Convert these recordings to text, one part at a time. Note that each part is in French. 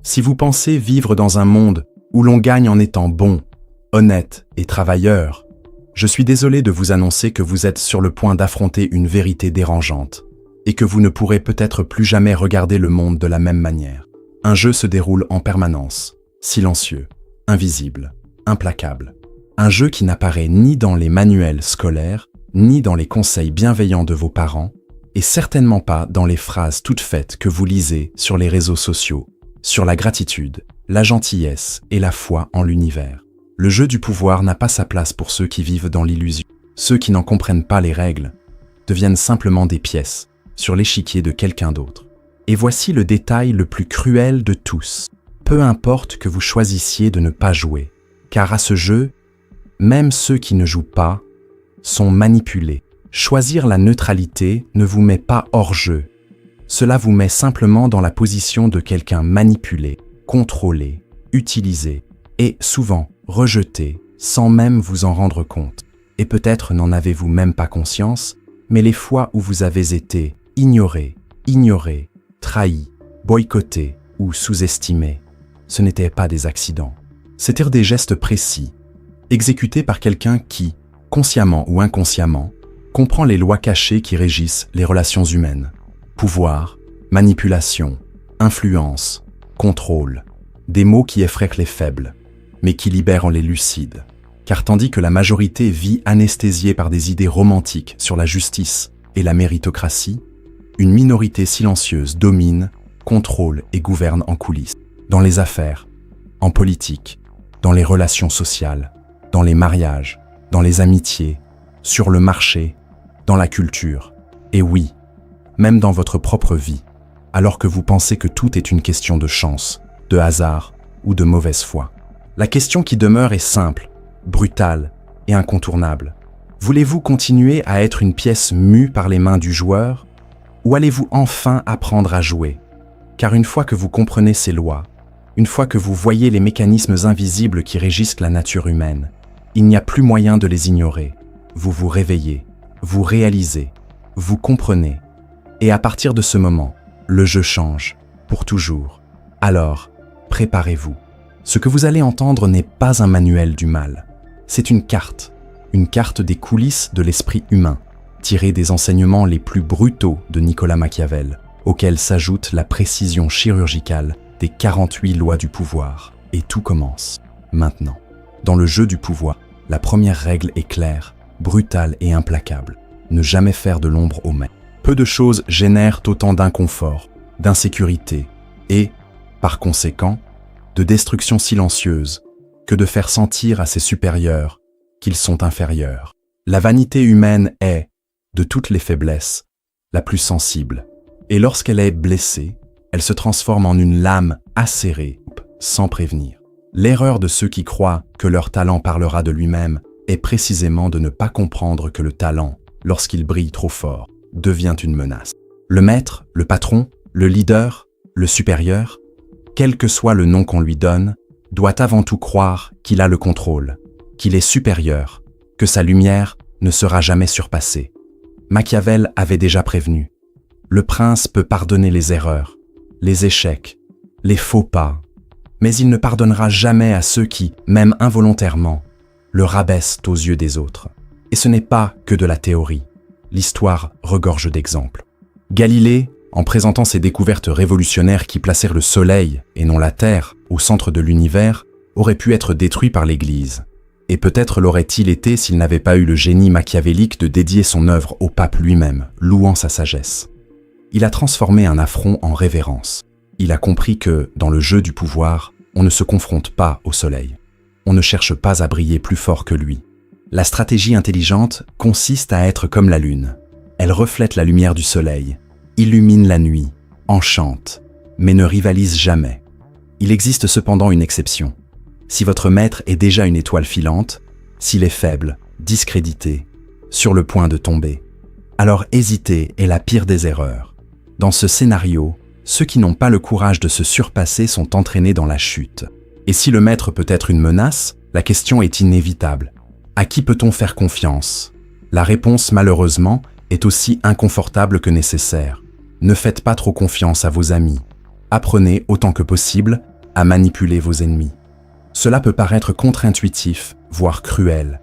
Si vous pensez vivre dans un monde où l'on gagne en étant bon, honnête et travailleur, je suis désolé de vous annoncer que vous êtes sur le point d'affronter une vérité dérangeante et que vous ne pourrez peut-être plus jamais regarder le monde de la même manière. Un jeu se déroule en permanence, silencieux, invisible, implacable. Un jeu qui n'apparaît ni dans les manuels scolaires, ni dans les conseils bienveillants de vos parents, et certainement pas dans les phrases toutes faites que vous lisez sur les réseaux sociaux, sur la gratitude, la gentillesse et la foi en l'univers. Le jeu du pouvoir n'a pas sa place pour ceux qui vivent dans l'illusion. Ceux qui n'en comprennent pas les règles deviennent simplement des pièces sur l'échiquier de quelqu'un d'autre. Et voici le détail le plus cruel de tous. Peu importe que vous choisissiez de ne pas jouer, car à ce jeu, même ceux qui ne jouent pas sont manipulés. Choisir la neutralité ne vous met pas hors jeu. Cela vous met simplement dans la position de quelqu'un manipulé, contrôlé, utilisé et souvent rejeté sans même vous en rendre compte. Et peut-être n'en avez-vous même pas conscience, mais les fois où vous avez été ignoré, trahi, boycotté ou sous-estimé, ce n'étaient pas des accidents. C'étaient des gestes précis, exécutés par quelqu'un qui, consciemment ou inconsciemment, comprend les lois cachées qui régissent les relations humaines. Pouvoir, manipulation, influence, contrôle, des mots qui effraient les faibles, mais qui libèrent les lucides. Car tandis que la majorité vit anesthésiée par des idées romantiques sur la justice et la méritocratie, une minorité silencieuse domine, contrôle et gouverne en coulisses, dans les affaires, en politique, dans les relations sociales, dans les mariages, dans les amitiés, sur le marché, dans la culture, et oui, même dans votre propre vie, alors que vous pensez que tout est une question de chance, de hasard ou de mauvaise foi. La question qui demeure est simple, brutale et incontournable. Voulez-vous continuer à être une pièce mue par les mains du joueur, ou allez-vous enfin apprendre à jouer? Car une fois que vous comprenez ces lois, une fois que vous voyez les mécanismes invisibles qui régissent la nature humaine, il n'y a plus moyen de les ignorer. Vous vous réveillez, vous réalisez, vous comprenez. Et à partir de ce moment, le jeu change, pour toujours. Alors, préparez-vous. Ce que vous allez entendre n'est pas un manuel du mal. C'est une carte des coulisses de l'esprit humain, tirée des enseignements les plus brutaux de Nicolas Machiavel, auxquels s'ajoute la précision chirurgicale des 48 lois du pouvoir. Et tout commence, maintenant. Dans le jeu du pouvoir, la première règle est claire, brutale et implacable. Ne jamais faire de l'ombre aux maîtres. Peu de choses génèrent autant d'inconfort, d'insécurité et, par conséquent, de destruction silencieuse que de faire sentir à ses supérieurs qu'ils sont inférieurs. La vanité humaine est, de toutes les faiblesses, la plus sensible. Et lorsqu'elle est blessée, elle se transforme en une lame acérée, sans prévenir. L'erreur de ceux qui croient que leur talent parlera de lui-même est précisément de ne pas comprendre que le talent, lorsqu'il brille trop fort, devient une menace. Le maître, le patron, le leader, le supérieur, quel que soit le nom qu'on lui donne, doit avant tout croire qu'il a le contrôle, qu'il est supérieur, que sa lumière ne sera jamais surpassée. Machiavel avait déjà prévenu. Le prince peut pardonner les erreurs, les échecs, les faux pas, mais il ne pardonnera jamais à ceux qui, même involontairement, le rabaissent aux yeux des autres. Et ce n'est pas que de la théorie. L'histoire regorge d'exemples. Galilée, en présentant ses découvertes révolutionnaires qui placèrent le Soleil, et non la Terre, au centre de l'univers, aurait pu être détruit par l'Église. Et peut-être l'aurait-il été s'il n'avait pas eu le génie machiavélique de dédier son œuvre au pape lui-même, louant sa sagesse. Il a transformé un affront en révérence. Il a compris que, dans le jeu du pouvoir, on ne se confronte pas au Soleil. On ne cherche pas à briller plus fort que lui. La stratégie intelligente consiste à être comme la Lune. Elle reflète la lumière du Soleil, illumine la nuit, enchante, mais ne rivalise jamais. Il existe cependant une exception. Si votre maître est déjà une étoile filante, s'il est faible, discrédité, sur le point de tomber, alors hésiter est la pire des erreurs. Dans ce scénario, ceux qui n'ont pas le courage de se surpasser sont entraînés dans la chute. Et si le maître peut être une menace, la question est inévitable. À qui peut-on faire confiance? La réponse, malheureusement, est aussi inconfortable que nécessaire. Ne faites pas trop confiance à vos amis. Apprenez autant que possible à manipuler vos ennemis. Cela peut paraître contre-intuitif, voire cruel,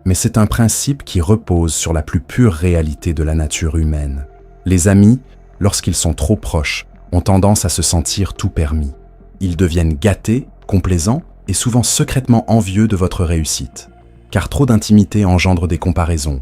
mais c'est un principe qui repose sur la plus pure réalité de la nature humaine. Les amis, lorsqu'ils sont trop proches, ont tendance à se sentir tout permis. Ils deviennent gâtés, complaisants et souvent secrètement envieux de votre réussite. Car trop d'intimité engendre des comparaisons.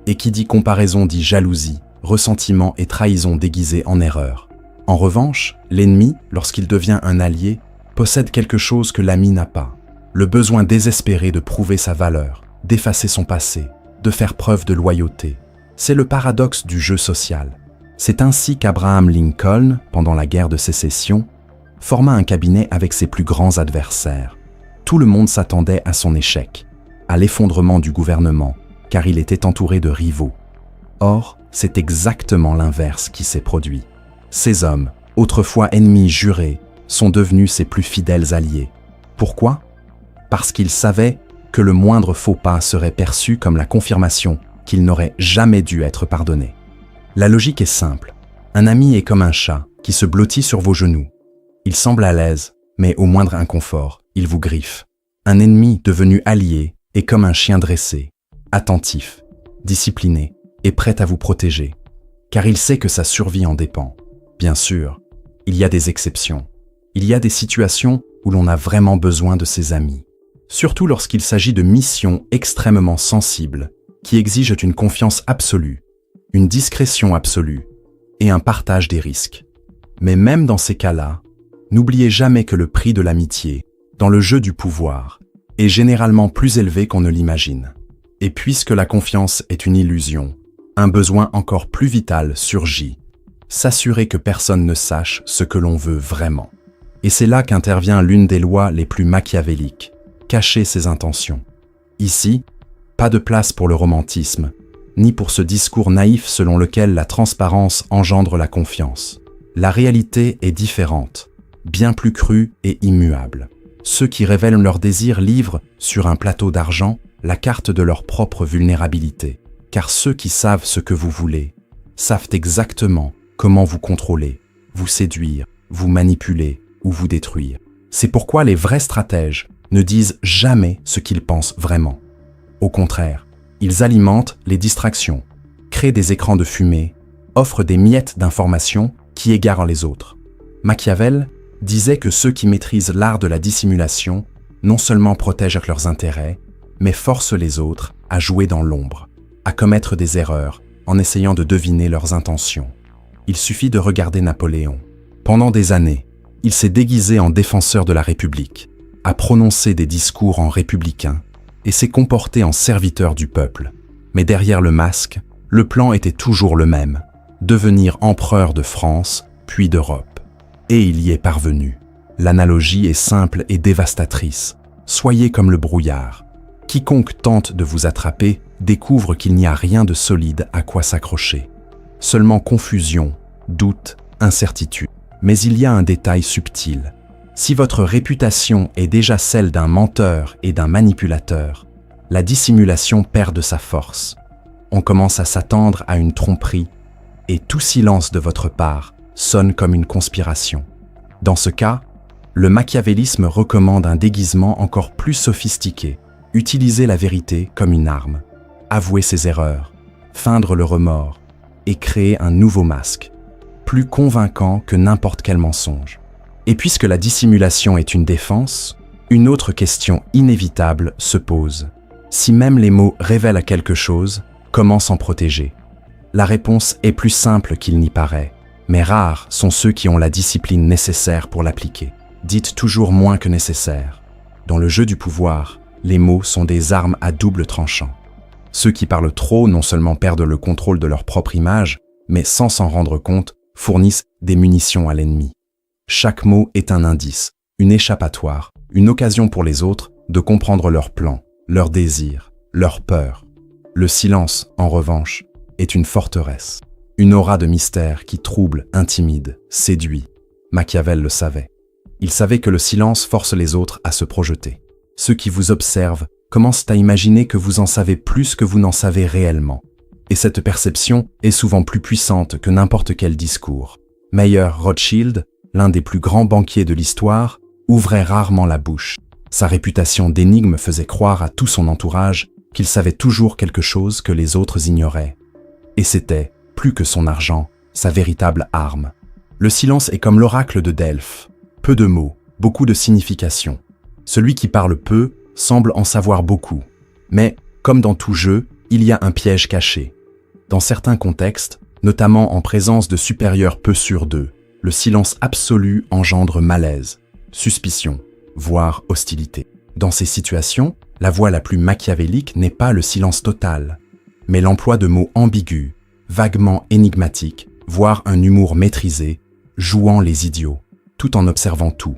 Et qui dit comparaison dit jalousie, ressentiment et trahison déguisées en erreur. En revanche, l'ennemi, lorsqu'il devient un allié, possède quelque chose que l'ami n'a pas. Le besoin désespéré de prouver sa valeur, d'effacer son passé, de faire preuve de loyauté. C'est le paradoxe du jeu social. C'est ainsi qu'Abraham Lincoln, pendant la guerre de sécession, forma un cabinet avec ses plus grands adversaires. Tout le monde s'attendait à son échec, à l'effondrement du gouvernement, car il était entouré de rivaux. Or, c'est exactement l'inverse qui s'est produit. Ces hommes, autrefois ennemis jurés, sont devenus ses plus fidèles alliés. Pourquoi ? Parce qu'ils savaient que le moindre faux pas serait perçu comme la confirmation qu'il n'aurait jamais dû être pardonné. La logique est simple. Un ami est comme un chat qui se blottit sur vos genoux. Il semble à l'aise, mais au moindre inconfort, il vous griffe. Un ennemi devenu allié est comme un chien dressé, attentif, discipliné et prêt à vous protéger, car il sait que sa survie en dépend. Bien sûr, il y a des exceptions. Il y a des situations où l'on a vraiment besoin de ses amis, surtout lorsqu'il s'agit de missions extrêmement sensibles qui exigent une confiance absolue, une discrétion absolue et un partage des risques. Mais même dans ces cas-là, n'oubliez jamais que le prix de l'amitié, dans le jeu du pouvoir, est généralement plus élevé qu'on ne l'imagine. Et puisque la confiance est une illusion, un besoin encore plus vital surgit, s'assurer que personne ne sache ce que l'on veut vraiment. Et c'est là qu'intervient l'une des lois les plus machiavéliques, cacher ses intentions. Ici, pas de place pour le romantisme, ni pour ce discours naïf selon lequel la transparence engendre la confiance. La réalité est différente, bien plus crue et immuable. Ceux qui révèlent leur désir livrent, sur un plateau d'argent, la carte de leur propre vulnérabilité. Car ceux qui savent ce que vous voulez, savent exactement comment vous contrôler, vous séduire, vous manipuler ou vous détruire. C'est pourquoi les vrais stratèges ne disent jamais ce qu'ils pensent vraiment. Au contraire, ils alimentent les distractions, créent des écrans de fumée, offrent des miettes d'informations qui égarent les autres. Machiavel disait que ceux qui maîtrisent l'art de la dissimulation non seulement protègent leurs intérêts, mais forcent les autres à jouer dans l'ombre, à commettre des erreurs en essayant de deviner leurs intentions. Il suffit de regarder Napoléon. Pendant des années, il s'est déguisé en défenseur de la République, a prononcé des discours en républicain et s'est comporté en serviteur du peuple. Mais derrière le masque, le plan était toujours le même, devenir empereur de France, puis d'Europe. Et il y est parvenu. L'analogie est simple et dévastatrice. Soyez comme le brouillard. Quiconque tente de vous attraper découvre qu'il n'y a rien de solide à quoi s'accrocher. Seulement confusion, doute, incertitude. Mais il y a un détail subtil. Si votre réputation est déjà celle d'un menteur et d'un manipulateur, la dissimulation perd de sa force. On commence à s'attendre à une tromperie et tout silence de votre part sonne comme une conspiration. Dans ce cas, le machiavélisme recommande un déguisement encore plus sophistiqué, utiliser la vérité comme une arme, avouer ses erreurs, feindre le remords et créer un nouveau masque, plus convaincant que n'importe quel mensonge. Et puisque la dissimulation est une défense, une autre question inévitable se pose. Si même les mots révèlent quelque chose, comment s'en protéger ? La réponse est plus simple qu'il n'y paraît, mais rares sont ceux qui ont la discipline nécessaire pour l'appliquer. Dites toujours moins que nécessaire. Dans le jeu du pouvoir, les mots sont des armes à double tranchant. Ceux qui parlent trop non seulement perdent le contrôle de leur propre image, mais sans s'en rendre compte, fournissent des munitions à l'ennemi. Chaque mot est un indice, une échappatoire, une occasion pour les autres de comprendre leurs plans, leurs désirs, leurs peurs. Le silence, en revanche, est une forteresse, une aura de mystère qui trouble, intimide, séduit. Machiavel le savait. Il savait que le silence force les autres à se projeter. Ceux qui vous observent commencent à imaginer que vous en savez plus que vous n'en savez réellement. Et cette perception est souvent plus puissante que n'importe quel discours. Mayer Rothschild, l'un des plus grands banquiers de l'histoire, ouvrait rarement la bouche. Sa réputation d'énigme faisait croire à tout son entourage qu'il savait toujours quelque chose que les autres ignoraient. Et c'était, plus que son argent, sa véritable arme. Le silence est comme l'oracle de Delphes. Peu de mots, beaucoup de significations. Celui qui parle peu semble en savoir beaucoup. Mais, comme dans tout jeu, il y a un piège caché. Dans certains contextes, notamment en présence de supérieurs peu sûrs d'eux, le silence absolu engendre malaise, suspicion, voire hostilité. Dans ces situations, la voie la plus machiavélique n'est pas le silence total, mais l'emploi de mots ambigus, vaguement énigmatiques, voire un humour maîtrisé, jouant les idiots, tout en observant tout.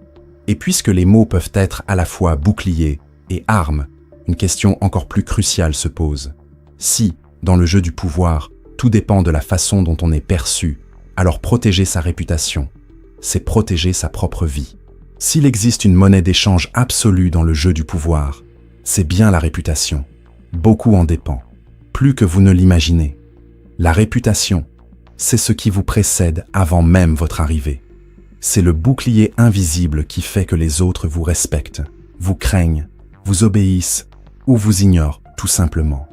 Et puisque les mots peuvent être à la fois bouclier et arme, une question encore plus cruciale se pose. Si, dans le jeu du pouvoir, tout dépend de la façon dont on est perçu, alors protéger sa réputation, c'est protéger sa propre vie. S'il existe une monnaie d'échange absolue dans le jeu du pouvoir, c'est bien la réputation. Beaucoup en dépend, plus que vous ne l'imaginez. La réputation, c'est ce qui vous précède avant même votre arrivée. C'est le bouclier invisible qui fait que les autres vous respectent, vous craignent, vous obéissent ou vous ignorent tout simplement.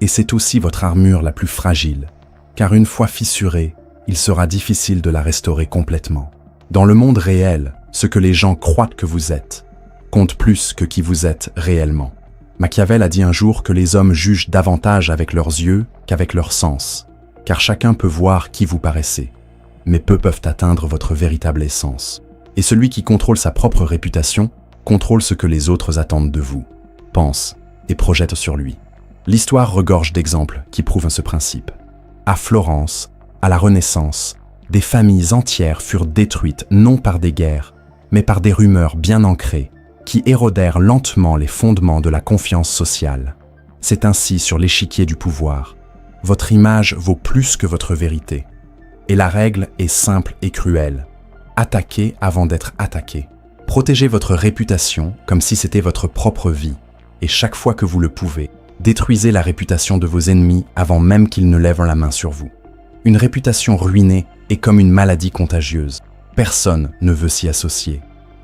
Et c'est aussi votre armure la plus fragile, car une fois fissurée, il sera difficile de la restaurer complètement. Dans le monde réel, ce que les gens croient que vous êtes compte plus que qui vous êtes réellement. Machiavel a dit un jour que les hommes jugent davantage avec leurs yeux qu'avec leurs sens, car chacun peut voir qui vous paraissez, mais peu peuvent atteindre votre véritable essence. Et celui qui contrôle sa propre réputation contrôle ce que les autres attendent de vous, pense et projette sur lui. L'histoire regorge d'exemples qui prouvent ce principe. À Florence, à la Renaissance, des familles entières furent détruites non par des guerres, mais par des rumeurs bien ancrées qui érodèrent lentement les fondements de la confiance sociale. C'est ainsi sur l'échiquier du pouvoir. Votre image vaut plus que votre vérité. Et la règle est simple et cruelle. Attaquez avant d'être attaqué. Protégez votre réputation comme si c'était votre propre vie. Et chaque fois que vous le pouvez, détruisez la réputation de vos ennemis avant même qu'ils ne lèvent la main sur vous. Une réputation ruinée est comme une maladie contagieuse. Personne ne veut s'y associer.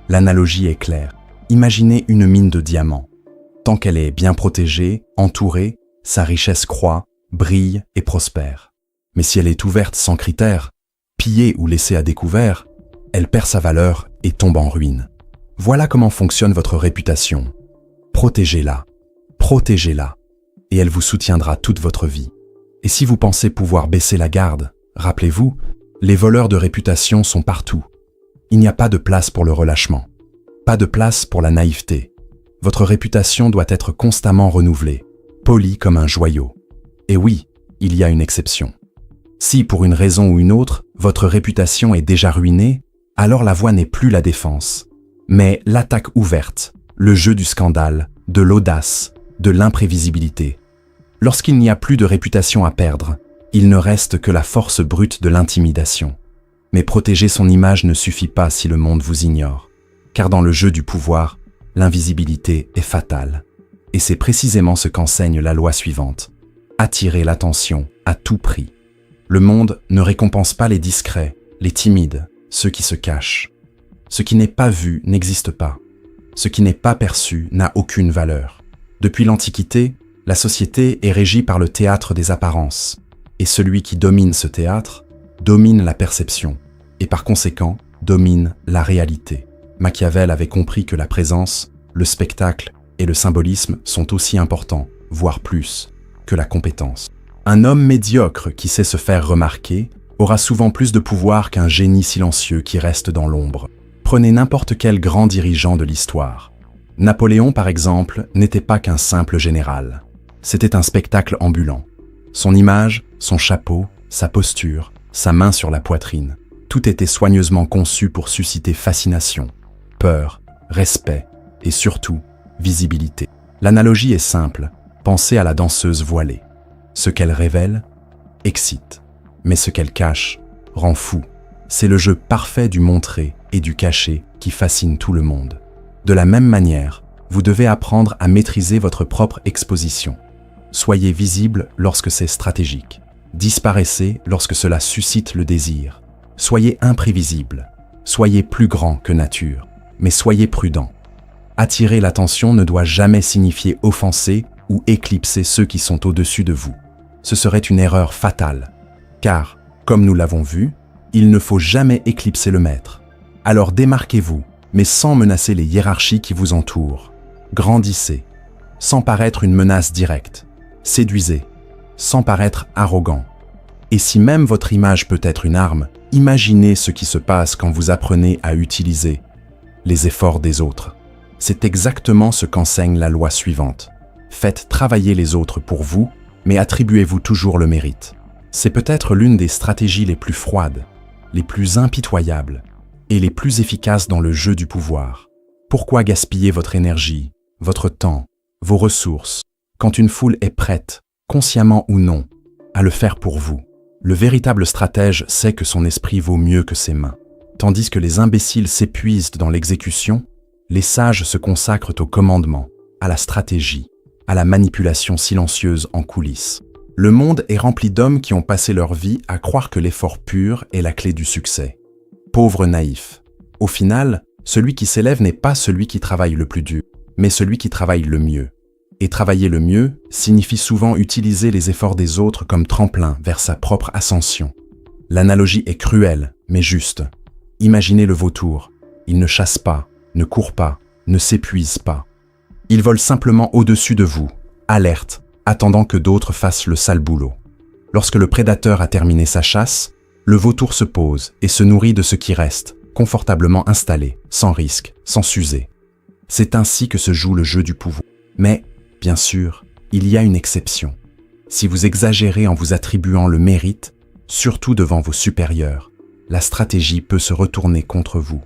L'analogie est claire. Imaginez une mine de diamants. Tant qu'elle est bien protégée, entourée, sa richesse croît, brille et prospère. Mais si elle est ouverte sans critères, pillée ou laissée à découvert, elle perd sa valeur et tombe en ruine. Voilà comment fonctionne votre réputation. Protégez-la, protégez-la, et elle vous soutiendra toute votre vie. Et si vous pensez pouvoir baisser la garde, rappelez-vous, les voleurs de réputation sont partout. Il n'y a pas de place pour le relâchement, pas de place pour la naïveté. Votre réputation doit être constamment renouvelée, polie comme un joyau. Et oui, il y a une exception. Si, pour une raison ou une autre, votre réputation est déjà ruinée, alors la voie n'est plus la défense, mais l'attaque ouverte, le jeu du scandale, de l'audace, de l'imprévisibilité. Lorsqu'il n'y a plus de réputation à perdre, il ne reste que la force brute de l'intimidation. Mais protéger son image ne suffit pas si le monde vous ignore, car dans le jeu du pouvoir, l'invisibilité est fatale. Et c'est précisément ce qu'enseigne la loi suivante. Attirer l'attention à tout prix. Le monde ne récompense pas les discrets, les timides, ceux qui se cachent. Ce qui n'est pas vu n'existe pas. Ce qui n'est pas perçu n'a aucune valeur. Depuis l'Antiquité, la société est régie par le théâtre des apparences. Et celui qui domine ce théâtre domine la perception, et par conséquent domine la réalité. Machiavel avait compris que la présence, le spectacle et le symbolisme sont aussi importants, voire plus, que la compétence. Un homme médiocre qui sait se faire remarquer aura souvent plus de pouvoir qu'un génie silencieux qui reste dans l'ombre. Prenez n'importe quel grand dirigeant de l'histoire. Napoléon, par exemple, n'était pas qu'un simple général. C'était un spectacle ambulant. Son image, son chapeau, sa posture, sa main sur la poitrine, tout était soigneusement conçu pour susciter fascination, peur, respect et surtout, visibilité. L'analogie est simple, pensez à la danseuse voilée. Ce qu'elle révèle, excite, mais ce qu'elle cache, rend fou. C'est le jeu parfait du montrer et du cacher qui fascine tout le monde. De la même manière, vous devez apprendre à maîtriser votre propre exposition. Soyez visible lorsque c'est stratégique. Disparaissez lorsque cela suscite le désir. Soyez imprévisible. Soyez plus grand que nature. mais soyez prudents. Attirer l'attention ne doit jamais signifier offenser ou éclipser ceux qui sont au-dessus de vous. Ce serait une erreur fatale, car, comme nous l'avons vu, il ne faut jamais éclipser le maître. Alors démarquez-vous, mais sans menacer les hiérarchies qui vous entourent. Grandissez, sans paraître une menace directe. Séduisez, sans paraître arrogant. Et si même votre image peut être une arme, imaginez ce qui se passe quand vous apprenez à utiliser les efforts des autres. C'est exactement ce qu'enseigne la loi suivante. Faites travailler les autres pour vous, mais attribuez-vous toujours le mérite. C'est peut-être l'une des stratégies les plus froides, les plus impitoyables et les plus efficaces dans le jeu du pouvoir. Pourquoi gaspiller votre énergie, votre temps, vos ressources, quand une foule est prête, consciemment ou non, à le faire pour vous? Le véritable stratège sait que son esprit vaut mieux que ses mains. Tandis que les imbéciles s'épuisent dans l'exécution, les sages se consacrent au commandement, à la stratégie, à la manipulation silencieuse en coulisses. Le monde est rempli d'hommes qui ont passé leur vie à croire que l'effort pur est la clé du succès. Pauvres naïfs. Au final, celui qui s'élève n'est pas celui qui travaille le plus dur, mais celui qui travaille le mieux. Et travailler le mieux signifie souvent utiliser les efforts des autres comme tremplin vers sa propre ascension. L'analogie est cruelle, mais juste. Imaginez le vautour. Il ne chasse pas, ne court pas, ne s'épuise pas. Il vole simplement au-dessus de vous, alerte, attendant que d'autres fassent le sale boulot. Lorsque le prédateur a terminé sa chasse, le vautour se pose et se nourrit de ce qui reste, confortablement installé, sans risque, sans s'user. C'est ainsi que se joue le jeu du pouvoir. Mais, bien sûr, il y a une exception. Si vous exagérez en vous attribuant le mérite, surtout devant vos supérieurs, la stratégie peut se retourner contre vous.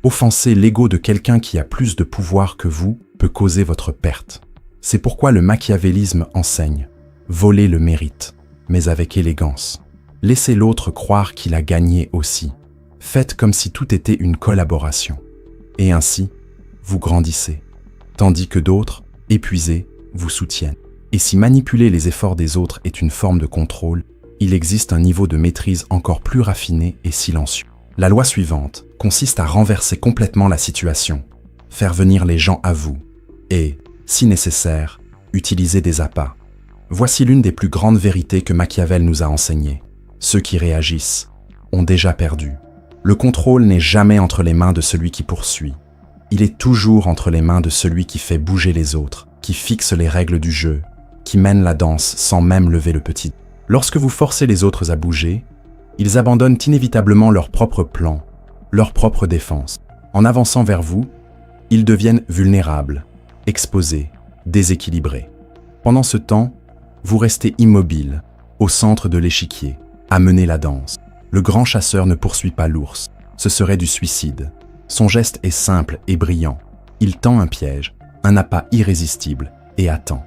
Offenser l'ego de quelqu'un qui a plus de pouvoir que vous peut causer votre perte. C'est pourquoi le machiavélisme enseigne. Volez le mérite, mais avec élégance. Laissez l'autre croire qu'il a gagné aussi. Faites comme si tout était une collaboration. Et ainsi, vous grandissez. Tandis que d'autres, épuisés, vous soutiennent. Et si manipuler les efforts des autres est une forme de contrôle, il existe un niveau de maîtrise encore plus raffiné et silencieux. La loi suivante consiste à renverser complètement la situation, faire venir les gens à vous et, si nécessaire, utiliser des appâts. Voici l'une des plus grandes vérités que Machiavel nous a enseignées. Ceux qui réagissent ont déjà perdu. Le contrôle n'est jamais entre les mains de celui qui poursuit. Il est toujours entre les mains de celui qui fait bouger les autres, qui fixe les règles du jeu, qui mène la danse sans même lever le petit. Lorsque vous forcez les autres à bouger, ils abandonnent inévitablement leur propre plan, leur propre défense. En avançant vers vous, ils deviennent vulnérables, exposés, déséquilibrés. Pendant ce temps, vous restez immobile, au centre de l'échiquier, à mener la danse. Le grand chasseur ne poursuit pas l'ours, ce serait du suicide. Son geste est simple et brillant. Il tend un piège, un appât irrésistible, et attend.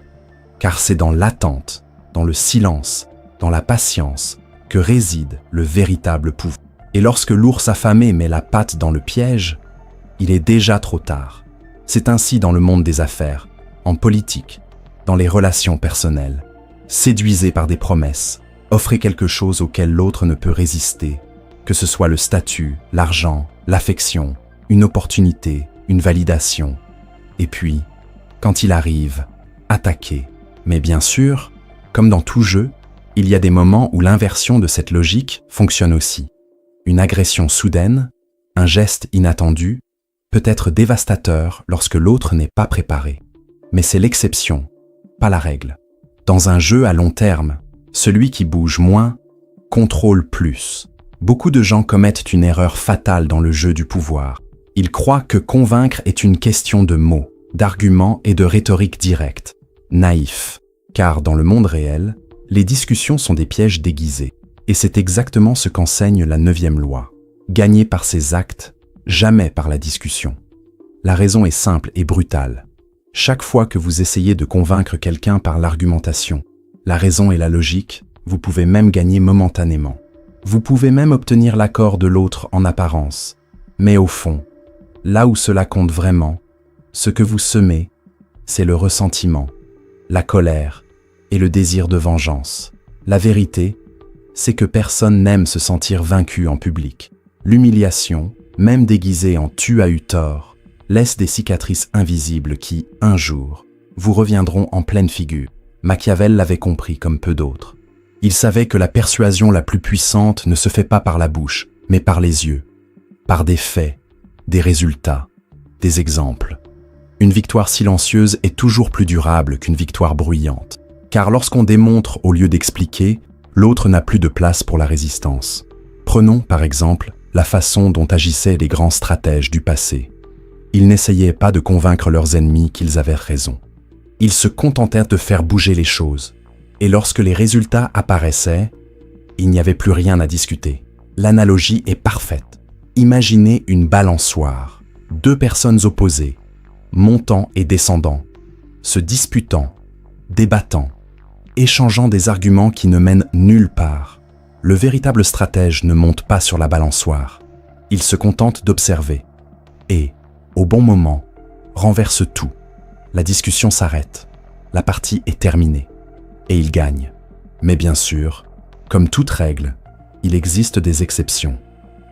Car c'est dans l'attente, dans le silence, dans la patience, que réside le véritable pouvoir. Et lorsque l'ours affamé met la patte dans le piège, il est déjà trop tard. C'est ainsi dans le monde des affaires, en politique, dans les relations personnelles. Séduisez par des promesses, offrez quelque chose auquel l'autre ne peut résister, que ce soit le statut, l'argent, l'affection, une opportunité, une validation. Et puis, quand il arrive, attaquez. Mais bien sûr, comme dans tout jeu, il y a des moments où l'inversion de cette logique fonctionne aussi. Une agression soudaine, un geste inattendu, peut être dévastateur lorsque l'autre n'est pas préparé. Mais c'est l'exception, pas la règle. Dans un jeu à long terme, celui qui bouge moins contrôle plus. Beaucoup de gens commettent une erreur fatale dans le jeu du pouvoir. Ils croient que convaincre est une question de mots, d'arguments et de rhétorique directe. Naïf, car dans le monde réel, les discussions sont des pièges déguisés. Et c'est exactement ce qu'enseigne la 9e loi. Gagner par ses actes, jamais par la discussion. La raison est simple et brutale. Chaque fois que vous essayez de convaincre quelqu'un par l'argumentation, la raison et la logique, vous pouvez même gagner momentanément. Vous pouvez même obtenir l'accord de l'autre en apparence. Mais au fond, là où cela compte vraiment, ce que vous semez, c'est le ressentiment, la colère et le désir de vengeance. La vérité, c'est que personne n'aime se sentir vaincu en public. L'humiliation, même déguisée en « tu as eu tort », laissent des cicatrices invisibles qui, un jour, vous reviendront en pleine figure. Machiavel l'avait compris comme peu d'autres. Il savait que la persuasion la plus puissante ne se fait pas par la bouche, mais par les yeux, par des faits, des résultats, des exemples. Une victoire silencieuse est toujours plus durable qu'une victoire bruyante, car lorsqu'on démontre au lieu d'expliquer, l'autre n'a plus de place pour la résistance. Prenons, par exemple, la façon dont agissaient les grands stratèges du passé. Ils n'essayaient pas de convaincre leurs ennemis qu'ils avaient raison. Ils se contentèrent de faire bouger les choses. Et lorsque les résultats apparaissaient, il n'y avait plus rien à discuter. L'analogie est parfaite. Imaginez une balançoire. Deux personnes opposées, montant et descendant, se disputant, débattant, échangeant des arguments qui ne mènent nulle part. Le véritable stratège ne monte pas sur la balançoire. Il se contente d'observer. Et, au bon moment, renverse tout. La discussion s'arrête. La partie est terminée. Et il gagne. Mais bien sûr, comme toute règle, il existe des exceptions.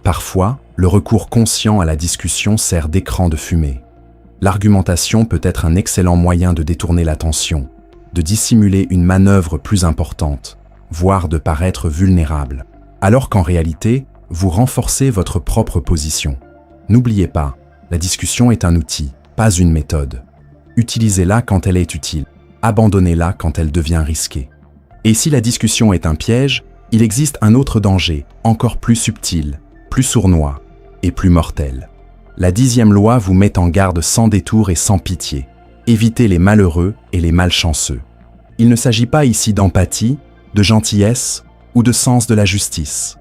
Parfois, le recours conscient à la discussion sert d'écran de fumée. L'argumentation peut être un excellent moyen de détourner l'attention, de dissimuler une manœuvre plus importante, voire de paraître vulnérable, alors qu'en réalité, vous renforcez votre propre position. N'oubliez pas, la discussion est un outil, pas une méthode. Utilisez-la quand elle est utile, abandonnez-la quand elle devient risquée. Et si la discussion est un piège, il existe un autre danger, encore plus subtil, plus sournois et plus mortel. La 10e loi vous met en garde sans détour et sans pitié. Évitez les malheureux et les malchanceux. Il ne s'agit pas ici d'empathie, de gentillesse ou de sens de la justice.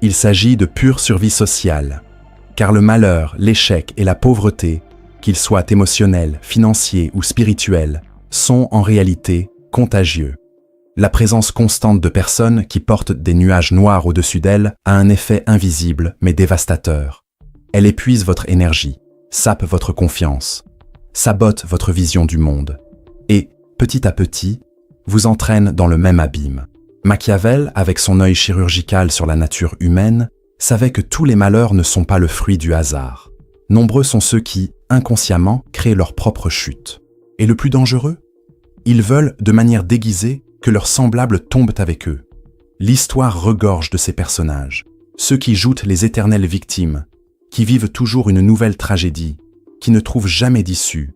Il s'agit de pure survie sociale, car le malheur, l'échec et la pauvreté, qu'ils soient émotionnels, financiers ou spirituels, sont en réalité contagieux. La présence constante de personnes qui portent des nuages noirs au-dessus d'elles a un effet invisible mais dévastateur. Elle épuise votre énergie, sape votre confiance, sabote votre vision du monde et, petit à petit, vous entraîne dans le même abîme. Machiavel, avec son œil chirurgical sur la nature humaine, savait que tous les malheurs ne sont pas le fruit du hasard. Nombreux sont ceux qui, inconsciemment, créent leur propre chute. Et le plus dangereux ? Ils veulent, de manière déguisée, que leurs semblables tombent avec eux. L'histoire regorge de ces personnages, ceux qui jouent les éternelles victimes, qui vivent toujours une nouvelle tragédie, qui ne trouvent jamais d'issue,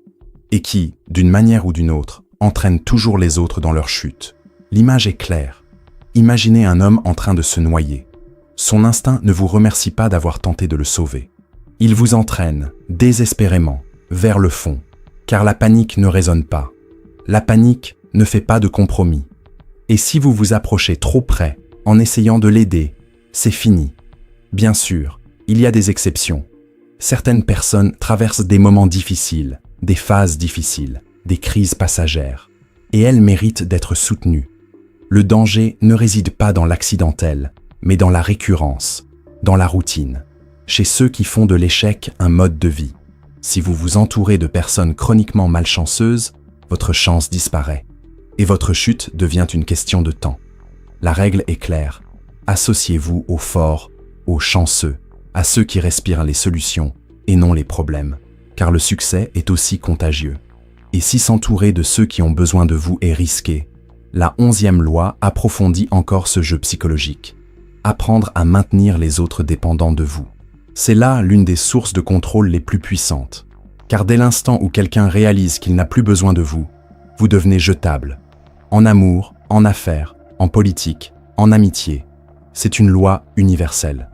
et qui, d'une manière ou d'une autre, entraînent toujours les autres dans leur chute. L'image est claire. Imaginez un homme en train de se noyer. Son instinct ne vous remercie pas d'avoir tenté de le sauver. Il vous entraîne, désespérément, vers le fond, car la panique ne raisonne pas. La panique ne fait pas de compromis. Et si vous vous approchez trop près, en essayant de l'aider, c'est fini. Bien sûr, il y a des exceptions. Certaines personnes traversent des moments difficiles, des phases difficiles, des crises passagères, et elles méritent d'être soutenues. Le danger ne réside pas dans l'accidentel, mais dans la récurrence, dans la routine, chez ceux qui font de l'échec un mode de vie. Si vous vous entourez de personnes chroniquement malchanceuses, votre chance disparaît, et votre chute devient une question de temps. La règle est claire, associez-vous aux forts, aux chanceux, à ceux qui respirent les solutions et non les problèmes, car le succès est aussi contagieux. Et si s'entourer de ceux qui ont besoin de vous est risqué, la 11e loi approfondit encore ce jeu psychologique. Apprendre à maintenir les autres dépendants de vous. C'est là l'une des sources de contrôle les plus puissantes. Car dès l'instant où quelqu'un réalise qu'il n'a plus besoin de vous, vous devenez jetable. En amour, en affaires, en politique, en amitié. C'est une loi universelle.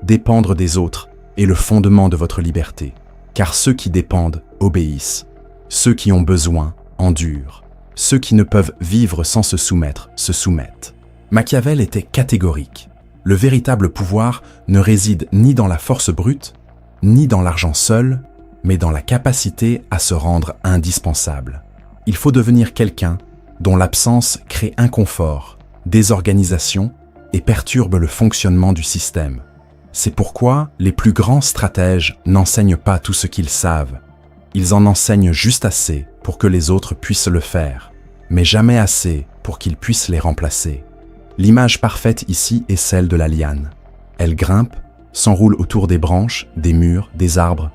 Dépendre des autres est le fondement de votre liberté. Car ceux qui dépendent obéissent. Ceux qui ont besoin endurent. Ceux qui ne peuvent vivre sans se soumettre se soumettent. Machiavel était catégorique. Le véritable pouvoir ne réside ni dans la force brute, ni dans l'argent seul, mais dans la capacité à se rendre indispensable. Il faut devenir quelqu'un dont l'absence crée inconfort, désorganisation et perturbe le fonctionnement du système. C'est pourquoi les plus grands stratèges n'enseignent pas tout ce qu'ils savent. Ils en enseignent juste assez pour que les autres puissent le faire, mais jamais assez pour qu'ils puissent les remplacer. L'image parfaite ici est celle de la liane. Elle grimpe, s'enroule autour des branches, des murs, des arbres,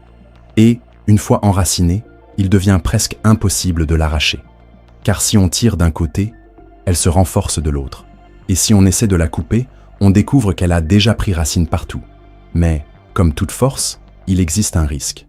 et, Une fois enracinée, il devient presque impossible de l'arracher. Car si on tire d'un côté, elle se renforce de l'autre. Et si on essaie de la couper, on découvre qu'elle a déjà pris racine partout. Mais, comme toute force, il existe un risque.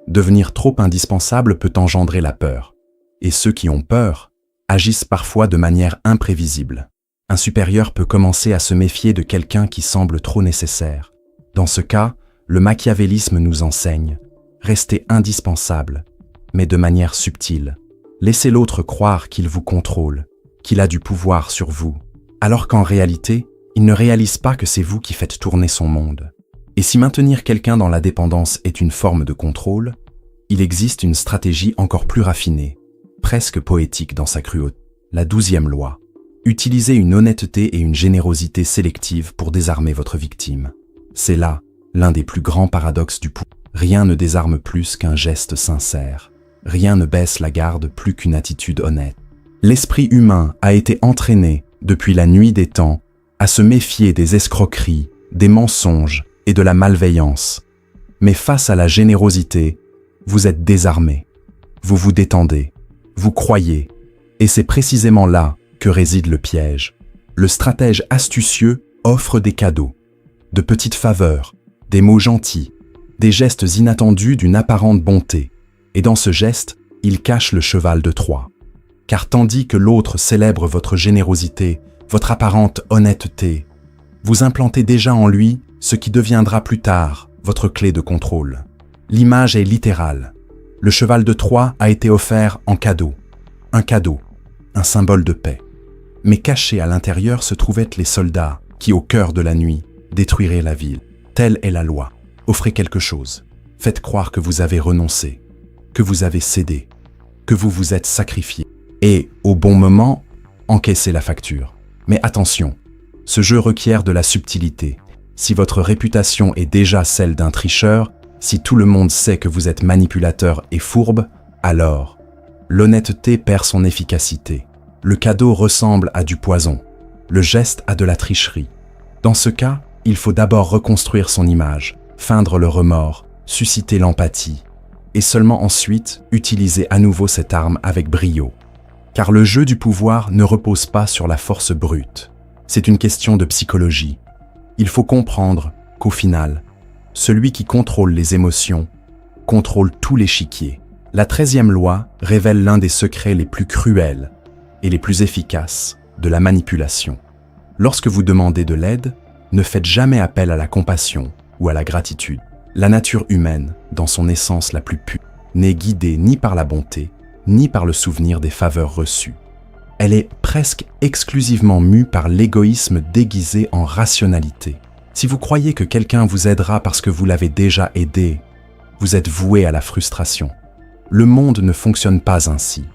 Devenir trop indispensable peut engendrer la peur. Et ceux qui ont peur agissent parfois de manière imprévisible. Un supérieur peut commencer à se méfier de quelqu'un qui semble trop nécessaire. Dans ce cas, le machiavélisme nous enseigne: restez indispensable, mais de manière subtile. Laissez l'autre croire qu'il vous contrôle, qu'il a du pouvoir sur vous, alors qu'en réalité, il ne réalise pas que c'est vous qui faites tourner son monde. Et si maintenir quelqu'un dans la dépendance est une forme de contrôle, il existe une stratégie encore plus raffinée, presque poétique dans sa cruauté. La 12e loi. Utilisez une honnêteté et une générosité sélectives pour désarmer votre victime. C'est là l'un des plus grands paradoxes du pouvoir. Rien ne désarme plus qu'un geste sincère. Rien ne baisse la garde plus qu'une attitude honnête. L'esprit humain a été entraîné, depuis la nuit des temps, à se méfier des escroqueries, des mensonges et de la malveillance. Mais face à la générosité, vous êtes désarmé. Vous vous détendez. Vous croyez. Et c'est précisément là que réside le piège. Le stratège astucieux offre des cadeaux, de petites faveurs, des mots gentils, des gestes inattendus d'une apparente bonté. Et dans ce geste, il cache le cheval de Troie. Car tandis que l'autre célèbre votre générosité, votre apparente honnêteté, vous implantez déjà en lui ce qui deviendra plus tard votre clé de contrôle. L'image est littérale. Le cheval de Troie a été offert en cadeau. Un cadeau, un symbole de paix. Mais cachés à l'intérieur se trouvaient les soldats qui, au cœur de la nuit, détruiraient la ville. Telle est la loi. Offrez quelque chose. Faites croire que vous avez renoncé, que vous avez cédé, que vous vous êtes sacrifié. Et, au bon moment, encaissez la facture. Mais attention, ce jeu requiert de la subtilité. Si votre réputation est déjà celle d'un tricheur, si tout le monde sait que vous êtes manipulateur et fourbe, alors l'honnêteté perd son efficacité. Le cadeau ressemble à du poison. Le geste à de la tricherie. Dans ce cas, il faut d'abord reconstruire son image, feindre le remords, susciter l'empathie, et seulement ensuite utiliser à nouveau cette arme avec brio. Car le jeu du pouvoir ne repose pas sur la force brute. C'est une question de psychologie. Il faut comprendre qu'au final, celui qui contrôle les émotions contrôle tout l'échiquier. La 13e loi révèle l'un des secrets les plus cruels et les plus efficaces de la manipulation. Lorsque vous demandez de l'aide, ne faites jamais appel à la compassion ou à la gratitude. La nature humaine, dans son essence la plus pure, n'est guidée ni par la bonté, ni par le souvenir des faveurs reçues. Elle est presque exclusivement mue par l'égoïsme déguisé en rationalité. Si vous croyez que quelqu'un vous aidera parce que vous l'avez déjà aidé, vous êtes voué à la frustration. Le monde ne fonctionne pas ainsi.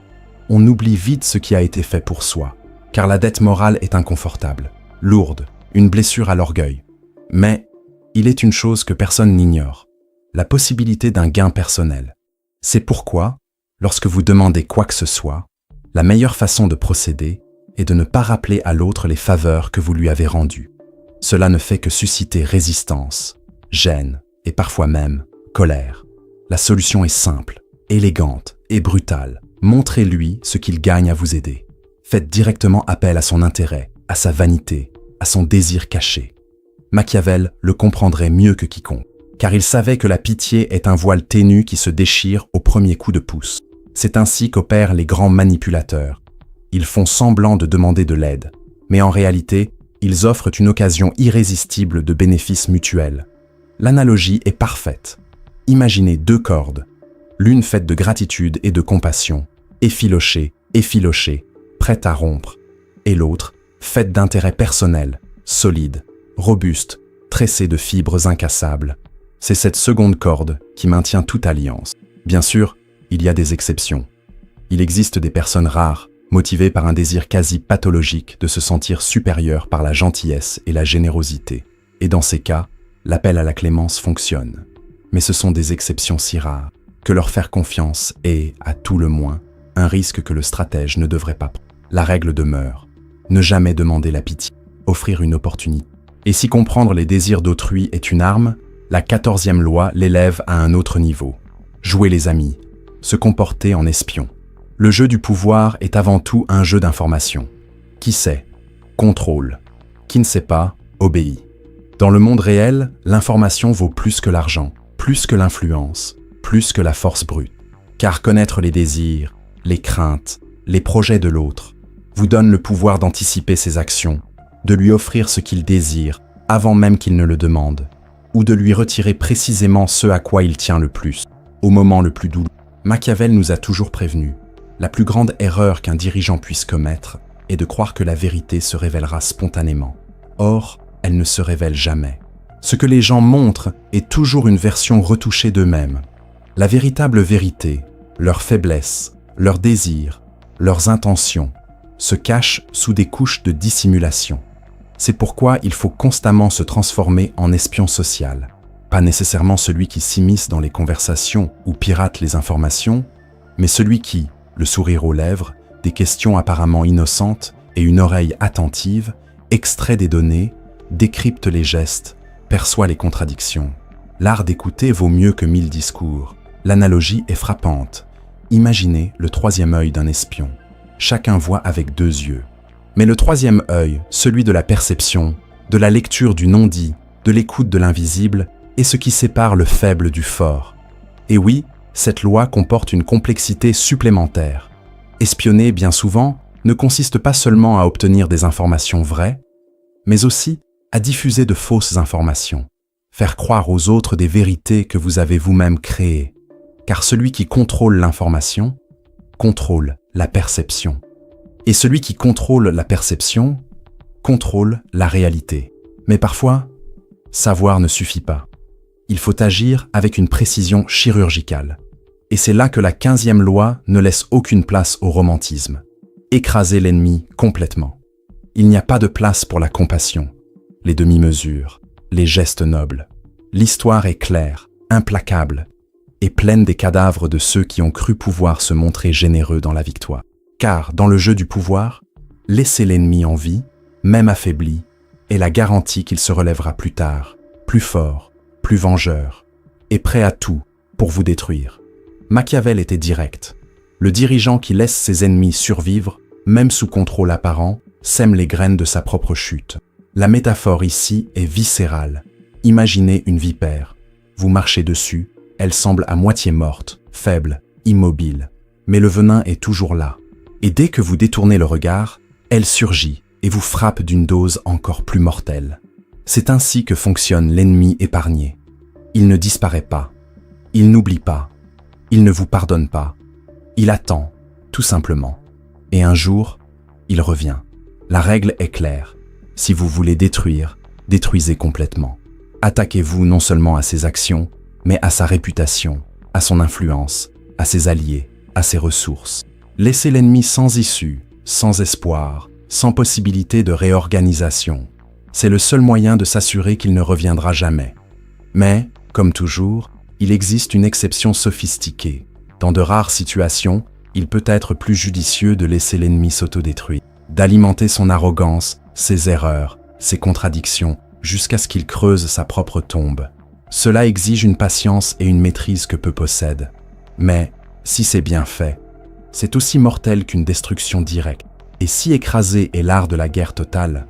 On oublie vite ce qui a été fait pour soi, car la dette morale est inconfortable, lourde, une blessure à l'orgueil. Mais il est une chose que personne n'ignore, la possibilité d'un gain personnel. C'est pourquoi, lorsque vous demandez quoi que ce soit, la meilleure façon de procéder est de ne pas rappeler à l'autre les faveurs que vous lui avez rendues. Cela ne fait que susciter résistance, gêne et parfois même colère. La solution est simple, élégante et brutale. Montrez-lui ce qu'il gagne à vous aider. Faites directement appel à son intérêt, à sa vanité, à son désir caché. Machiavel le comprendrait mieux que quiconque, car il savait que la pitié est un voile ténu qui se déchire au premier coup de pouce. C'est ainsi qu'opèrent les grands manipulateurs. Ils font semblant de demander de l'aide, mais en réalité, ils offrent une occasion irrésistible de bénéfices mutuels. L'analogie est parfaite. Imaginez deux cordes, l'une faite de gratitude et de compassion, effilochée, prête à rompre, et l'autre, faite d'intérêt personnel, solide, robuste, tressée de fibres incassables. C'est cette seconde corde qui maintient toute alliance. Bien sûr, il y a des exceptions. Il existe des personnes rares, motivées par un désir quasi pathologique de se sentir supérieures par la gentillesse et la générosité. Et dans ces cas, l'appel à la clémence fonctionne. Mais ce sont des exceptions si rares que leur faire confiance est, à tout le moins, un risque que le stratège ne devrait pas prendre. La règle demeure. Ne jamais demander la pitié, offrir une opportunité. Et si comprendre les désirs d'autrui est une arme, la 14e loi l'élève à un autre niveau. jouer les amis, se comporter en espion. Le jeu du pouvoir est avant tout un jeu d'information. Qui sait, contrôle. Qui ne sait pas, obéit. Dans le monde réel, l'information vaut plus que l'argent, plus que l'influence, plus que la force brute. Car connaître les désirs, les craintes, les projets de l'autre, vous donne le pouvoir d'anticiper ses actions, de lui offrir ce qu'il désire avant même qu'il ne le demande, ou de lui retirer précisément ce à quoi il tient le plus, au moment le plus douloureux. Machiavel nous a toujours prévenus. La plus grande erreur qu'un dirigeant puisse commettre est de croire que la vérité se révélera spontanément. Or, elle ne se révèle jamais. Ce que les gens montrent est toujours une version retouchée d'eux-mêmes. La véritable vérité, leurs faiblesses, leurs désirs, leurs intentions, se cachent sous des couches de dissimulation. C'est pourquoi il faut constamment se transformer en espion social. Pas nécessairement celui qui s'immisce dans les conversations ou pirate les informations, mais celui qui, le sourire aux lèvres, des questions apparemment innocentes et une oreille attentive, extrait des données, décrypte les gestes, perçoit les contradictions. L'art d'écouter vaut mieux que 1000 discours. L'analogie est frappante. Imaginez le troisième œil d'un espion. Chacun voit avec 2 yeux. Mais le troisième œil, celui de la perception, de la lecture du non-dit, de l'écoute de l'invisible, est ce qui sépare le faible du fort. Et oui, cette loi comporte une complexité supplémentaire. Espionner, bien souvent, ne consiste pas seulement à obtenir des informations vraies, mais aussi à diffuser de fausses informations, faire croire aux autres des vérités que vous avez vous-même créées. Car celui qui contrôle l'information contrôle la perception. Et celui qui contrôle la perception contrôle la réalité. Mais parfois, savoir ne suffit pas. Il faut agir avec une précision chirurgicale. Et c'est là que la 15e loi ne laisse aucune place au romantisme. Écraser l'ennemi complètement. Il n'y a pas de place pour la compassion, les demi-mesures, les gestes nobles. L'histoire est claire, implacable, et pleine des cadavres de ceux qui ont cru pouvoir se montrer généreux dans la victoire. Car, dans le jeu du pouvoir, laisser l'ennemi en vie, même affaibli, est la garantie qu'il se relèvera plus tard, plus fort, plus vengeur, et prêt à tout pour vous détruire. Machiavel était direct. Le dirigeant qui laisse ses ennemis survivre, même sous contrôle apparent, sème les graines de sa propre chute. La métaphore ici est viscérale. Imaginez une vipère. Vous marchez dessus, elle semble à moitié morte, faible, immobile. Mais le venin est toujours là. Et dès que vous détournez le regard, elle surgit et vous frappe d'une dose encore plus mortelle. C'est ainsi que fonctionne l'ennemi épargné. Il ne disparaît pas. Il n'oublie pas. Il ne vous pardonne pas. Il attend, tout simplement. Et un jour, il revient. La règle est claire. Si vous voulez détruire, détruisez complètement. Attaquez-vous non seulement à ses actions, mais à sa réputation, à son influence, à ses alliés, à ses ressources. Laissez l'ennemi sans issue, sans espoir, sans possibilité de réorganisation. C'est le seul moyen de s'assurer qu'il ne reviendra jamais. Mais, comme toujours, il existe une exception sophistiquée. Dans de rares situations, il peut être plus judicieux de laisser l'ennemi s'autodétruire, d'alimenter son arrogance, ses erreurs, ses contradictions, jusqu'à ce qu'il creuse sa propre tombe. Cela exige une patience et une maîtrise que peu possède. Mais, si c'est bien fait, c'est aussi mortel qu'une destruction directe. Et si écraser est l'art de la guerre totale,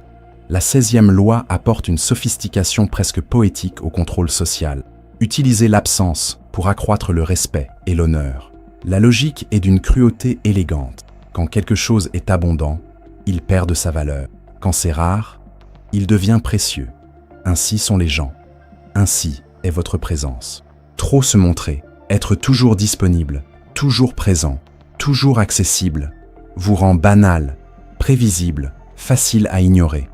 la 16e loi apporte une sophistication presque poétique au contrôle social. Utiliser l'absence pour accroître le respect et l'honneur. La logique est d'une cruauté élégante. Quand quelque chose est abondant, il perd de sa valeur. Quand c'est rare, il devient précieux. Ainsi sont les gens. Ainsi est votre présence. Trop se montrer, être toujours disponible, toujours présent, toujours accessible, vous rend banal, prévisible, facile à ignorer.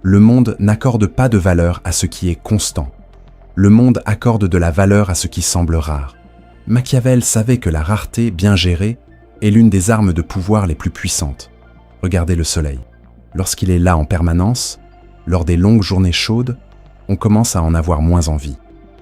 Le monde n'accorde pas de valeur à ce qui est constant. Le monde accorde de la valeur à ce qui semble rare. Machiavel savait que la rareté bien gérée est l'une des armes de pouvoir les plus puissantes. Regardez le soleil. Lorsqu'il est là en permanence, lors des longues journées chaudes, on commence à en avoir moins envie.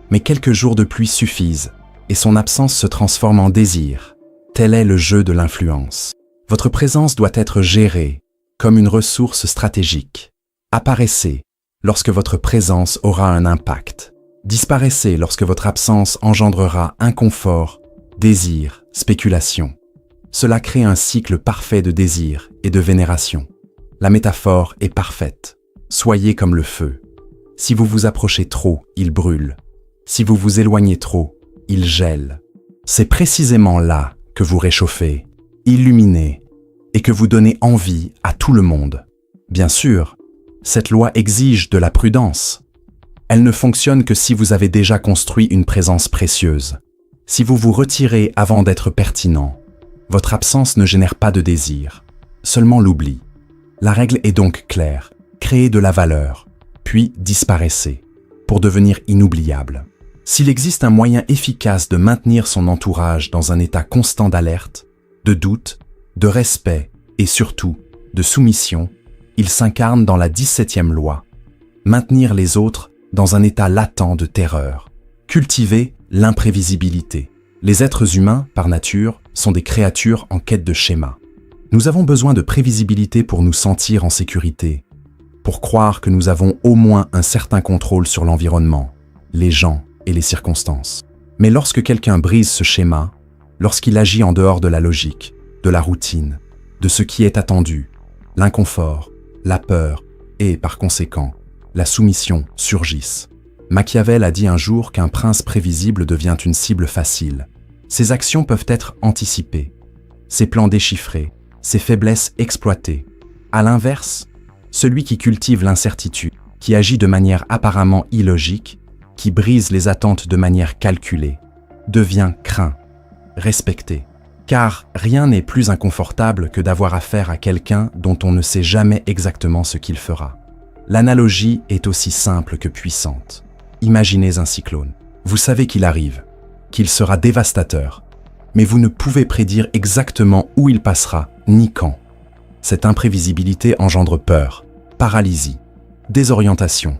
Mais quelques jours de pluie suffisent, et son absence se transforme en désir. Tel est le jeu de l'influence. Votre présence doit être gérée comme une ressource stratégique. Apparaissez lorsque votre présence aura un impact. Disparaissez lorsque votre absence engendrera inconfort Désir, spéculation. Cela crée un cycle parfait de désir et de vénération. La métaphore est parfaite. Soyez comme le feu. Si vous vous approchez trop, il brûle. Si vous vous éloignez trop, il gèle. C'est précisément là que vous réchauffez, illuminez et que vous donnez envie à tout le monde. Bien sûr, cette loi exige de la prudence. Elle ne fonctionne que si vous avez déjà construit une présence précieuse. Si vous vous retirez avant d'être pertinent, votre absence ne génère pas de désir, seulement l'oubli. La règle est donc claire, créez de la valeur, puis disparaissez, pour devenir inoubliable. S'il existe un moyen efficace de maintenir son entourage dans un état constant d'alerte, de doute, de respect et surtout de soumission, il s'incarne dans la 17e loi. Maintenir les autres dans un état latent de terreur. Cultiver l'imprévisibilité. Les êtres humains, par nature, sont des créatures en quête de schéma. Nous avons besoin de prévisibilité pour nous sentir en sécurité, pour croire que nous avons au moins un certain contrôle sur l'environnement, les gens et les circonstances. Mais lorsque quelqu'un brise ce schéma, lorsqu'il agit en dehors de la logique, de la routine, de ce qui est attendu, l'inconfort, la peur et, par conséquent, la soumission surgissent. Machiavel a dit un jour qu'un prince prévisible devient une cible facile. Ses actions peuvent être anticipées, ses plans déchiffrés, ses faiblesses exploitées. À l'inverse, celui qui cultive l'incertitude, qui agit de manière apparemment illogique, qui brise les attentes de manière calculée, devient craint, respecté. Car rien n'est plus inconfortable que d'avoir affaire à quelqu'un dont on ne sait jamais exactement ce qu'il fera. L'analogie est aussi simple que puissante. Imaginez un cyclone. Vous savez qu'il arrive, qu'il sera dévastateur, mais vous ne pouvez prédire exactement où il passera, ni quand. Cette imprévisibilité engendre peur, paralysie, désorientation.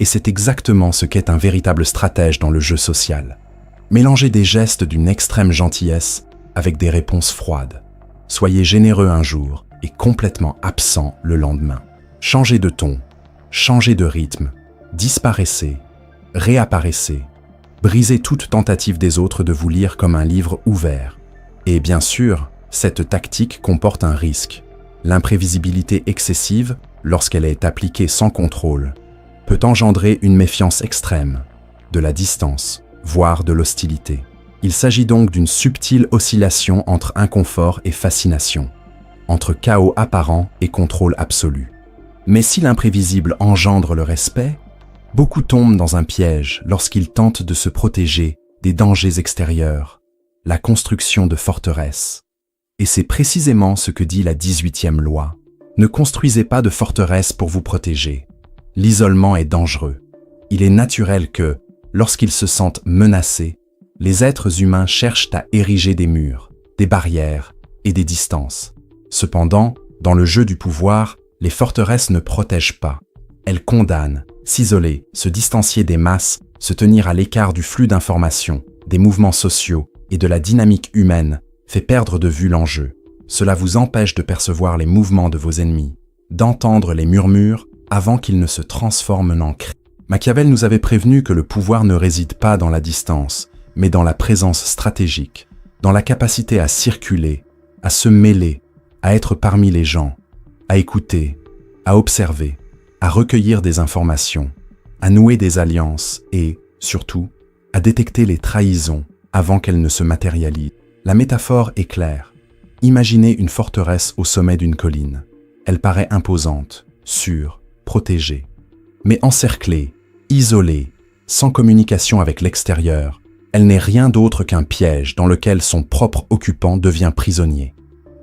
Et c'est exactement ce qu'est un véritable stratège dans le jeu social. Mélangez des gestes d'une extrême gentillesse avec des réponses froides. Soyez généreux un jour et complètement absent le lendemain. Changez de ton, changez de rythme, disparaissez, réapparaissez, brisez toute tentative des autres de vous lire comme un livre ouvert. Et bien sûr, cette tactique comporte un risque. L'imprévisibilité excessive, lorsqu'elle est appliquée sans contrôle, peut engendrer une méfiance extrême, de la distance, voire de l'hostilité. Il s'agit donc d'une subtile oscillation entre inconfort et fascination, entre chaos apparent et contrôle absolu. Mais si l'imprévisible engendre le respect, beaucoup tombent dans un piège lorsqu'ils tentent de se protéger des dangers extérieurs, la construction de forteresses. Et c'est précisément ce que dit la 18e loi. Ne construisez pas de forteresses pour vous protéger. L'isolement est dangereux. Il est naturel que, lorsqu'ils se sentent menacés, les êtres humains cherchent à ériger des murs, des barrières et des distances. Cependant, dans le jeu du pouvoir, les forteresses ne protègent pas. Elles condamnent, s'isoler, se distancier des masses, se tenir à l'écart du flux d'informations, des mouvements sociaux et de la dynamique humaine, fait perdre de vue l'enjeu. Cela vous empêche de percevoir les mouvements de vos ennemis, d'entendre les murmures avant qu'ils ne se transforment en cris. Machiavel nous avait prévenu que le pouvoir ne réside pas dans la distance, mais dans la présence stratégique, dans la capacité à circuler, à se mêler, à être parmi les gens, à écouter, à observer, à recueillir des informations, à nouer des alliances et, surtout, à détecter les trahisons avant qu'elles ne se matérialisent. La métaphore est claire. Imaginez une forteresse au sommet d'une colline. Elle paraît imposante, sûre, protégée. Mais encerclée, isolée, sans communication avec l'extérieur, elle n'est rien d'autre qu'un piège dans lequel son propre occupant devient prisonnier.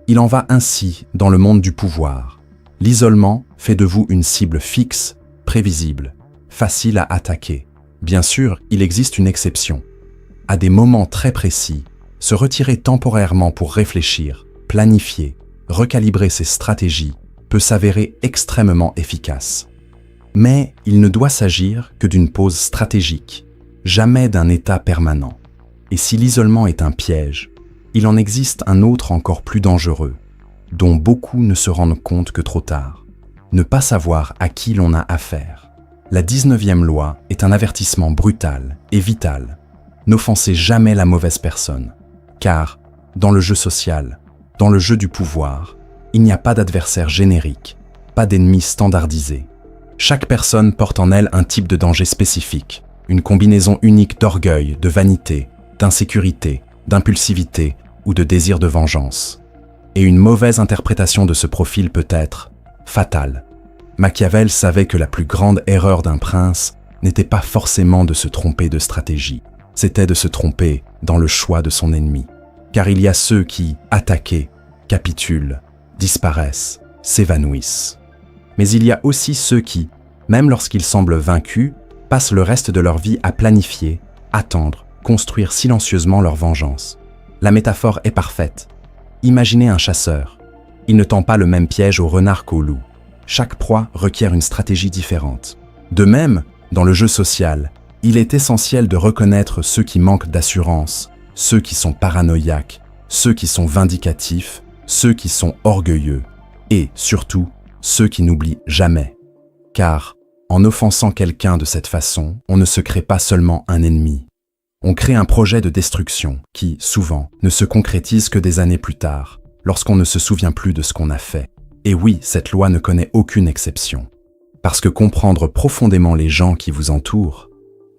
Il en va ainsi dans le monde du pouvoir. L'isolement fait de vous une cible fixe, prévisible, facile à attaquer. Bien sûr, il existe une exception. À des moments très précis, se retirer temporairement pour réfléchir, planifier, recalibrer ses stratégies peut s'avérer extrêmement efficace. Mais il ne doit s'agir que d'une pause stratégique, jamais d'un état permanent. Et si l'isolement est un piège, il en existe un autre encore plus dangereux, dont beaucoup ne se rendent compte que trop tard. Ne pas savoir à qui l'on a affaire. La 19e loi est un avertissement brutal et vital. N'offensez jamais la mauvaise personne. Car, dans le jeu social, dans le jeu du pouvoir, il n'y a pas d'adversaire générique, pas d'ennemi standardisé. Chaque personne porte en elle un type de danger spécifique, une combinaison unique d'orgueil, de vanité, d'insécurité, d'impulsivité ou de désir de vengeance. Et une mauvaise interprétation de ce profil peut être fatale. Machiavel savait que la plus grande erreur d'un prince n'était pas forcément de se tromper de stratégie, c'était de se tromper dans le choix de son ennemi. Car il y a ceux qui, attaqués, capitulent, disparaissent, s'évanouissent. Mais il y a aussi ceux qui, même lorsqu'ils semblent vaincus, passent le reste de leur vie à planifier, attendre, construire silencieusement leur vengeance. La métaphore est parfaite. Imaginez un chasseur. Il ne tend pas le même piège au renard qu'au loup. Chaque proie requiert une stratégie différente. De même, dans le jeu social, il est essentiel de reconnaître ceux qui manquent d'assurance, ceux qui sont paranoïaques, ceux qui sont vindicatifs, ceux qui sont orgueilleux, et surtout, ceux qui n'oublient jamais. Car, en offensant quelqu'un de cette façon, on ne se crée pas seulement un ennemi. On crée un projet de destruction qui, souvent, ne se concrétise que des années plus tard, lorsqu'on ne se souvient plus de ce qu'on a fait. Et oui, cette loi ne connaît aucune exception. Parce que comprendre profondément les gens qui vous entourent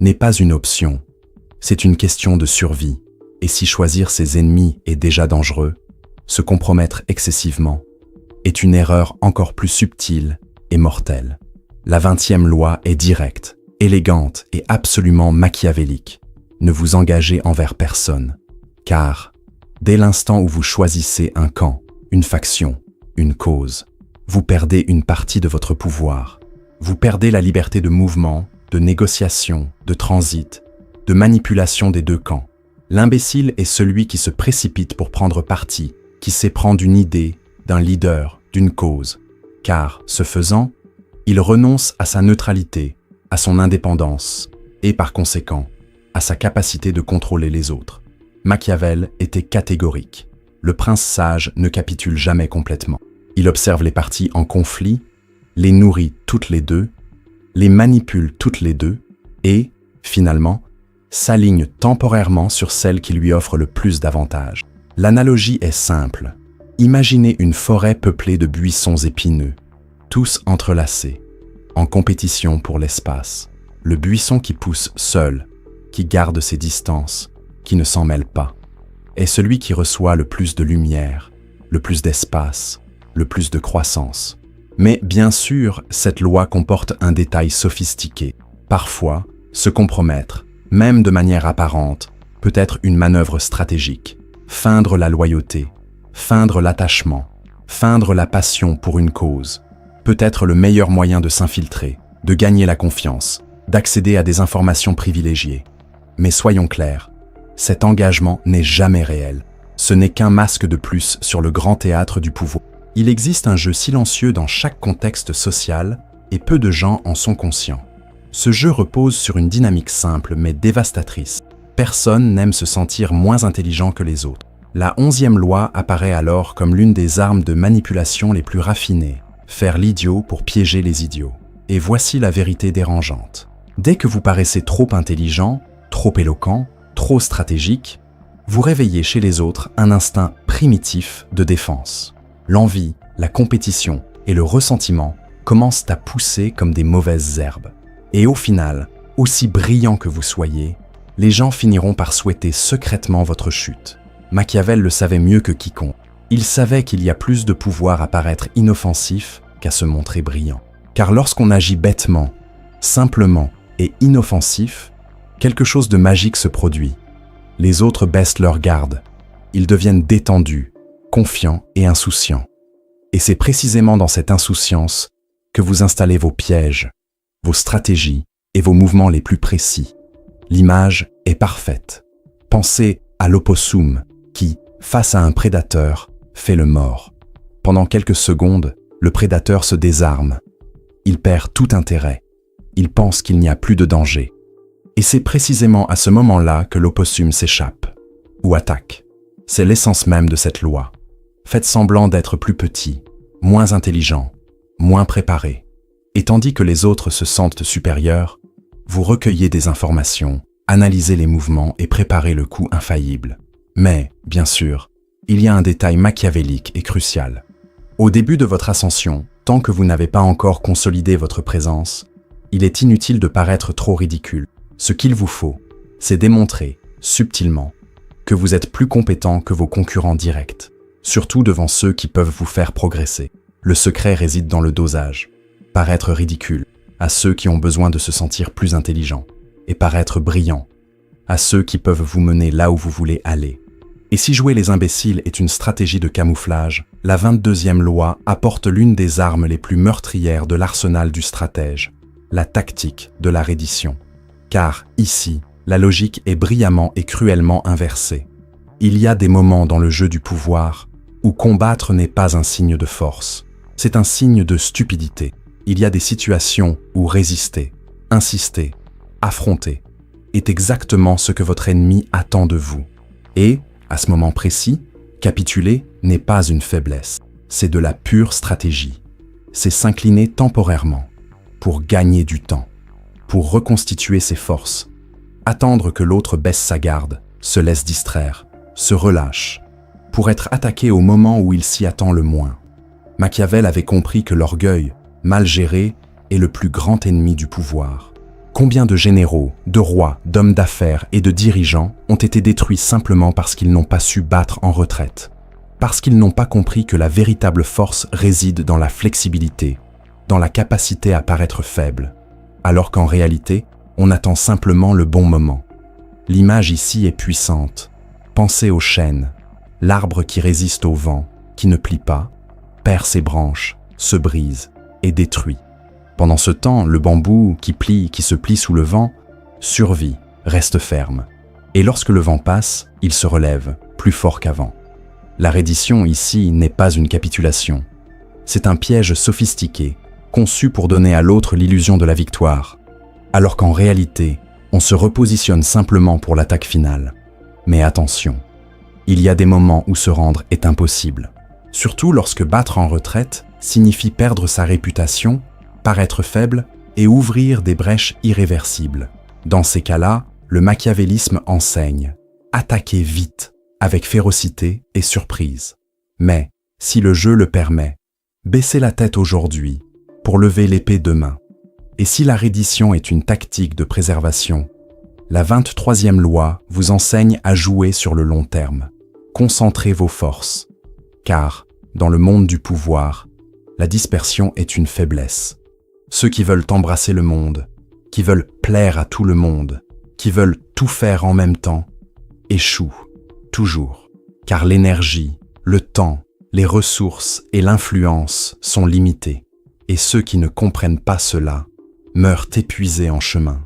n'est pas une option, c'est une question de survie. Et si choisir ses ennemis est déjà dangereux, se compromettre excessivement est une erreur encore plus subtile et mortelle. La 20e loi est directe, élégante et absolument machiavélique. Ne vous engagez envers personne, car dès l'instant où vous choisissez un camp, une faction, une cause, vous perdez une partie de votre pouvoir. Vous perdez la liberté de mouvement, de négociation, de transit, de manipulation des deux camps. L'imbécile est celui qui se précipite pour prendre parti, qui s'éprend d'une idée, d'un leader, d'une cause. Car, ce faisant, il renonce à sa neutralité, à son indépendance, et par conséquent, à sa capacité de contrôler les autres. Machiavel était catégorique. Le prince sage ne capitule jamais complètement. Il observe les parties en conflit, les nourrit toutes les deux, les manipule toutes les deux, et, finalement, s'aligne temporairement sur celle qui lui offre le plus d'avantages. L'analogie est simple. Imaginez une forêt peuplée de buissons épineux, tous entrelacés, en compétition pour l'espace. Le buisson qui pousse seul, qui garde ses distances, qui ne s'en mêle pas, est celui qui reçoit le plus de lumière, le plus d'espace, le plus de croissance. Mais bien sûr, cette loi comporte un détail sophistiqué. Parfois, se compromettre, même de manière apparente, peut être une manœuvre stratégique. Feindre la loyauté, feindre l'attachement, feindre la passion pour une cause, peut être le meilleur moyen de s'infiltrer, de gagner la confiance, d'accéder à des informations privilégiées. Mais soyons clairs, cet engagement n'est jamais réel. Ce n'est qu'un masque de plus sur le grand théâtre du pouvoir. Il existe un jeu silencieux dans chaque contexte social et peu de gens en sont conscients. Ce jeu repose sur une dynamique simple mais dévastatrice. Personne n'aime se sentir moins intelligent que les autres. La 11e loi apparaît alors comme l'une des armes de manipulation les plus raffinées, faire l'idiot pour piéger les idiots. Et voici la vérité dérangeante. Dès que vous paraissez trop intelligent, trop éloquent, trop stratégique, vous réveillez chez les autres un instinct primitif de défense. L'envie, la compétition et le ressentiment commencent à pousser comme des mauvaises herbes. Et au final, aussi brillant que vous soyez, les gens finiront par souhaiter secrètement votre chute. Machiavel le savait mieux que quiconque. Il savait qu'il y a plus de pouvoir à paraître inoffensif qu'à se montrer brillant. Car lorsqu'on agit bêtement, simplement et inoffensif, quelque chose de magique se produit. Les autres baissent leur garde. Ils deviennent détendus, confiants et insouciants. Et c'est précisément dans cette insouciance que vous installez vos pièges, vos stratégies et vos mouvements les plus précis. L'image est parfaite. Pensez à l'opossum qui, face à un prédateur, fait le mort. Pendant quelques secondes, le prédateur se désarme. Il perd tout intérêt. Il pense qu'il n'y a plus de danger. Et c'est précisément à ce moment-là que l'opossum s'échappe, ou attaque. C'est l'essence même de cette loi. Faites semblant d'être plus petit, moins intelligent, moins préparé. Et tandis que les autres se sentent supérieurs, vous recueillez des informations, analysez les mouvements et préparez le coup infaillible. Mais, bien sûr, il y a un détail machiavélique et crucial. Au début de votre ascension, tant que vous n'avez pas encore consolidé votre présence, il est inutile de paraître trop ridicule. Ce qu'il vous faut, c'est démontrer, subtilement, que vous êtes plus compétent que vos concurrents directs, surtout devant ceux qui peuvent vous faire progresser. Le secret réside dans le dosage. Paraître ridicule à ceux qui ont besoin de se sentir plus intelligents, et paraître brillant à ceux qui peuvent vous mener là où vous voulez aller. Et si jouer les imbéciles est une stratégie de camouflage, la 22e loi apporte l'une des armes les plus meurtrières de l'arsenal du stratège, la tactique de la reddition. Car, ici, la logique est brillamment et cruellement inversée. Il y a des moments dans le jeu du pouvoir où combattre n'est pas un signe de force, c'est un signe de stupidité. Il y a des situations où résister, insister, affronter est exactement ce que votre ennemi attend de vous. Et, à ce moment précis, capituler n'est pas une faiblesse, c'est de la pure stratégie. C'est s'incliner temporairement, pour gagner du temps, pour reconstituer ses forces, attendre que l'autre baisse sa garde, se laisse distraire, se relâche, pour être attaqué au moment où il s'y attend le moins. Machiavel avait compris que l'orgueil, mal géré, est le plus grand ennemi du pouvoir. Combien de généraux, de rois, d'hommes d'affaires et de dirigeants ont été détruits simplement parce qu'ils n'ont pas su battre en retraite, parce qu'ils n'ont pas compris que la véritable force réside dans la flexibilité, dans la capacité à paraître faible, alors qu'en réalité, on attend simplement le bon moment. L'image ici est puissante. Pensez au chêne, l'arbre qui résiste au vent, qui ne plie pas, perd ses branches, se brise et détruit. Pendant ce temps, le bambou qui se plie sous le vent, survit, reste ferme. Et lorsque le vent passe, il se relève, plus fort qu'avant. La reddition ici n'est pas une capitulation. C'est un piège sophistiqué, conçu pour donner à l'autre l'illusion de la victoire, alors qu'en réalité, on se repositionne simplement pour l'attaque finale. Mais attention, il y a des moments où se rendre est impossible, surtout lorsque battre en retraite signifie perdre sa réputation, paraître faible et ouvrir des brèches irréversibles. Dans ces cas-là, le machiavélisme enseigne. Attaquez vite, avec férocité et surprise. Mais, si le jeu le permet, baissez la tête aujourd'hui pour lever l'épée demain. Et si la reddition est une tactique de préservation, la 23e loi vous enseigne à jouer sur le long terme. Concentrez vos forces, car, dans le monde du pouvoir, la dispersion est une faiblesse. Ceux qui veulent embrasser le monde, qui veulent plaire à tout le monde, qui veulent tout faire en même temps, échouent, toujours. Car l'énergie, le temps, les ressources et l'influence sont limités. Et ceux qui ne comprennent pas cela meurent épuisés en chemin.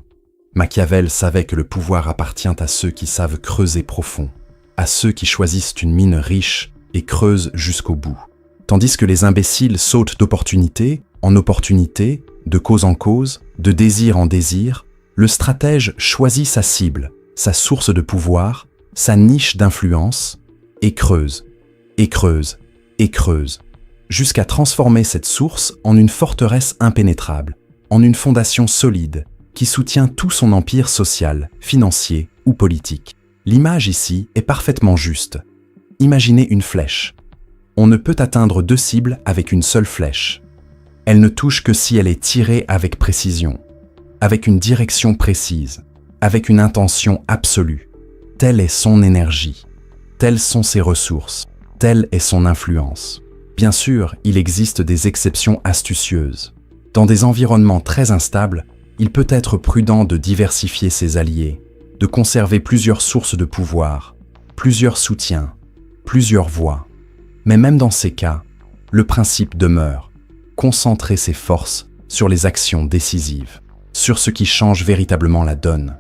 Machiavel savait que le pouvoir appartient à ceux qui savent creuser profond, à ceux qui choisissent une mine riche et creusent jusqu'au bout. Tandis que les imbéciles sautent d'opportunité en opportunité, de cause en cause, de désir en désir, le stratège choisit sa cible, sa source de pouvoir, sa niche d'influence, et creuse, et creuse, et creuse, jusqu'à transformer cette source en une forteresse impénétrable, en une fondation solide, qui soutient tout son empire social, financier ou politique. L'image ici est parfaitement juste. Imaginez une flèche. On ne peut atteindre deux cibles avec une seule flèche. Elle ne touche que si elle est tirée avec précision, avec une direction précise, avec une intention absolue. Telle est son énergie, telles sont ses ressources, telle est son influence. Bien sûr, il existe des exceptions astucieuses. Dans des environnements très instables, il peut être prudent de diversifier ses alliés, de conserver plusieurs sources de pouvoir, plusieurs soutiens, plusieurs voies. Mais même dans ces cas, le principe demeure. Concentrer ses forces sur les actions décisives, sur ce qui change véritablement la donne.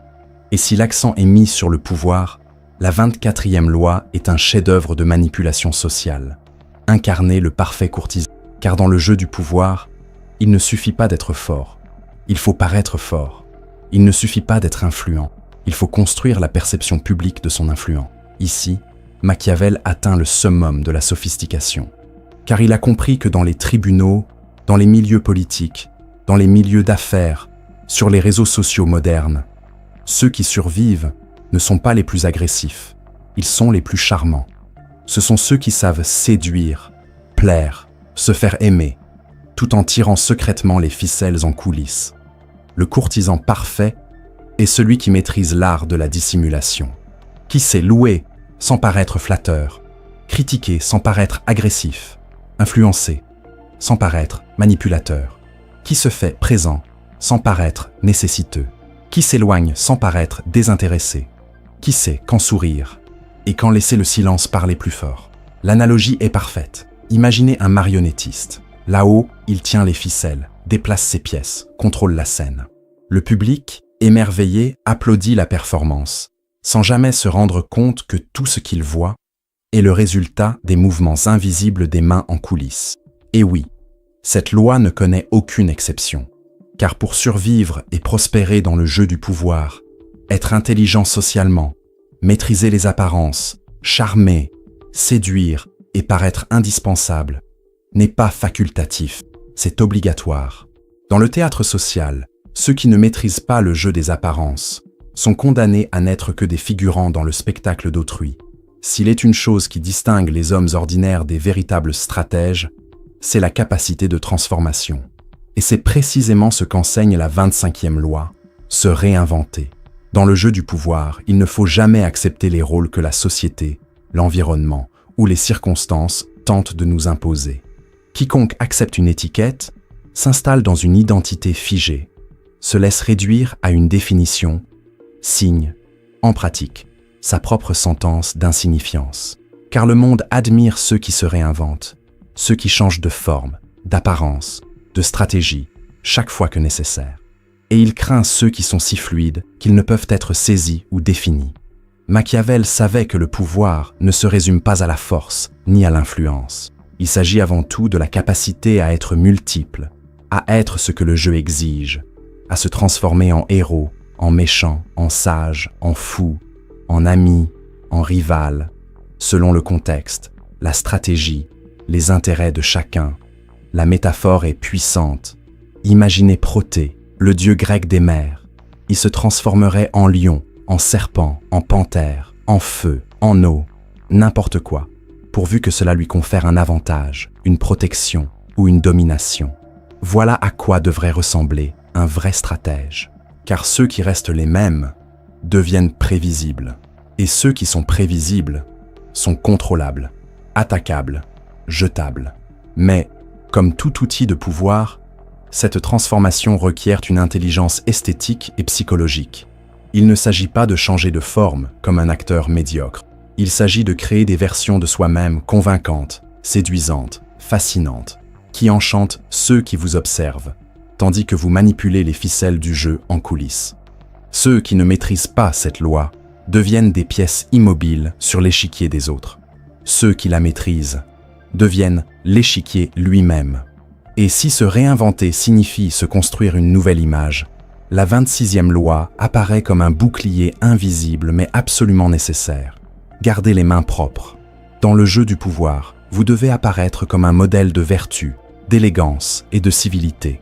Et si l'accent est mis sur le pouvoir, la 24e loi est un chef-d'œuvre de manipulation sociale. Incarner le parfait courtisan, car dans le jeu du pouvoir, il ne suffit pas d'être fort, il faut paraître fort. Il ne suffit pas d'être influent, il faut construire la perception publique de son influence. Ici, Machiavel atteint le summum de la sophistication, car il a compris que dans les tribunaux, dans les milieux politiques, dans les milieux d'affaires, sur les réseaux sociaux modernes, ceux qui survivent ne sont pas les plus agressifs, ils sont les plus charmants. Ce sont ceux qui savent séduire, plaire, se faire aimer, tout en tirant secrètement les ficelles en coulisses. Le courtisan parfait est celui qui maîtrise l'art de la dissimulation, qui sait louer sans paraître flatteur, critiquer sans paraître agressif, influencer sans paraître manipulateur, qui se fait présent sans paraître nécessiteux, qui s'éloigne sans paraître désintéressé, qui sait quand sourire et quand laisser le silence parler plus fort. L'analogie est parfaite. Imaginez un marionnettiste. Là-haut, il tient les ficelles, déplace ses pièces, contrôle la scène. Le public, émerveillé, applaudit la performance, sans jamais se rendre compte que tout ce qu'il voit est le résultat des mouvements invisibles des mains en coulisses. Et oui, cette loi ne connaît aucune exception, car pour survivre et prospérer dans le jeu du pouvoir, être intelligent socialement, maîtriser les apparences, charmer, séduire et paraître indispensable, n'est pas facultatif, c'est obligatoire. Dans le théâtre social, ceux qui ne maîtrisent pas le jeu des apparences sont condamnés à n'être que des figurants dans le spectacle d'autrui. S'il est une chose qui distingue les hommes ordinaires des véritables stratèges, c'est la capacité de transformation. Et c'est précisément ce qu'enseigne la 25e loi, se réinventer. Dans le jeu du pouvoir, il ne faut jamais accepter les rôles que la société, l'environnement ou les circonstances tentent de nous imposer. Quiconque accepte une étiquette s'installe dans une identité figée, se laisse réduire à une définition, signe, en pratique, sa propre sentence d'insignifiance. Car le monde admire ceux qui se réinventent, ceux qui changent de forme, d'apparence, de stratégie, chaque fois que nécessaire. Et il craint ceux qui sont si fluides qu'ils ne peuvent être saisis ou définis. Machiavel savait que le pouvoir ne se résume pas à la force ni à l'influence. Il s'agit avant tout de la capacité à être multiple, à être ce que le jeu exige, à se transformer en héros, en méchant, en sage, en fou, en ami, en rival, selon le contexte, la stratégie, les intérêts de chacun. La métaphore est puissante. Imaginez Proté, le dieu grec des mers. Il se transformerait en lion, en serpent, en panthère, en feu, en eau, n'importe quoi, pourvu que cela lui confère un avantage, une protection ou une domination. Voilà à quoi devrait ressembler un vrai stratège. Car ceux qui restent les mêmes deviennent prévisibles. Et ceux qui sont prévisibles sont contrôlables, attaquables, jetables. Mais, comme tout outil de pouvoir, cette transformation requiert une intelligence esthétique et psychologique. Il ne s'agit pas de changer de forme comme un acteur médiocre. Il s'agit de créer des versions de soi-même convaincantes, séduisantes, fascinantes, qui enchantent ceux qui vous observent, tandis que vous manipulez les ficelles du jeu en coulisses. Ceux qui ne maîtrisent pas cette loi deviennent des pièces immobiles sur l'échiquier des autres. Ceux qui la maîtrisent deviennent l'échiquier lui-même. Et si se réinventer signifie se construire une nouvelle image, la 26e loi apparaît comme un bouclier invisible mais absolument nécessaire. Gardez les mains propres. Dans le jeu du pouvoir, vous devez apparaître comme un modèle de vertu, d'élégance et de civilité.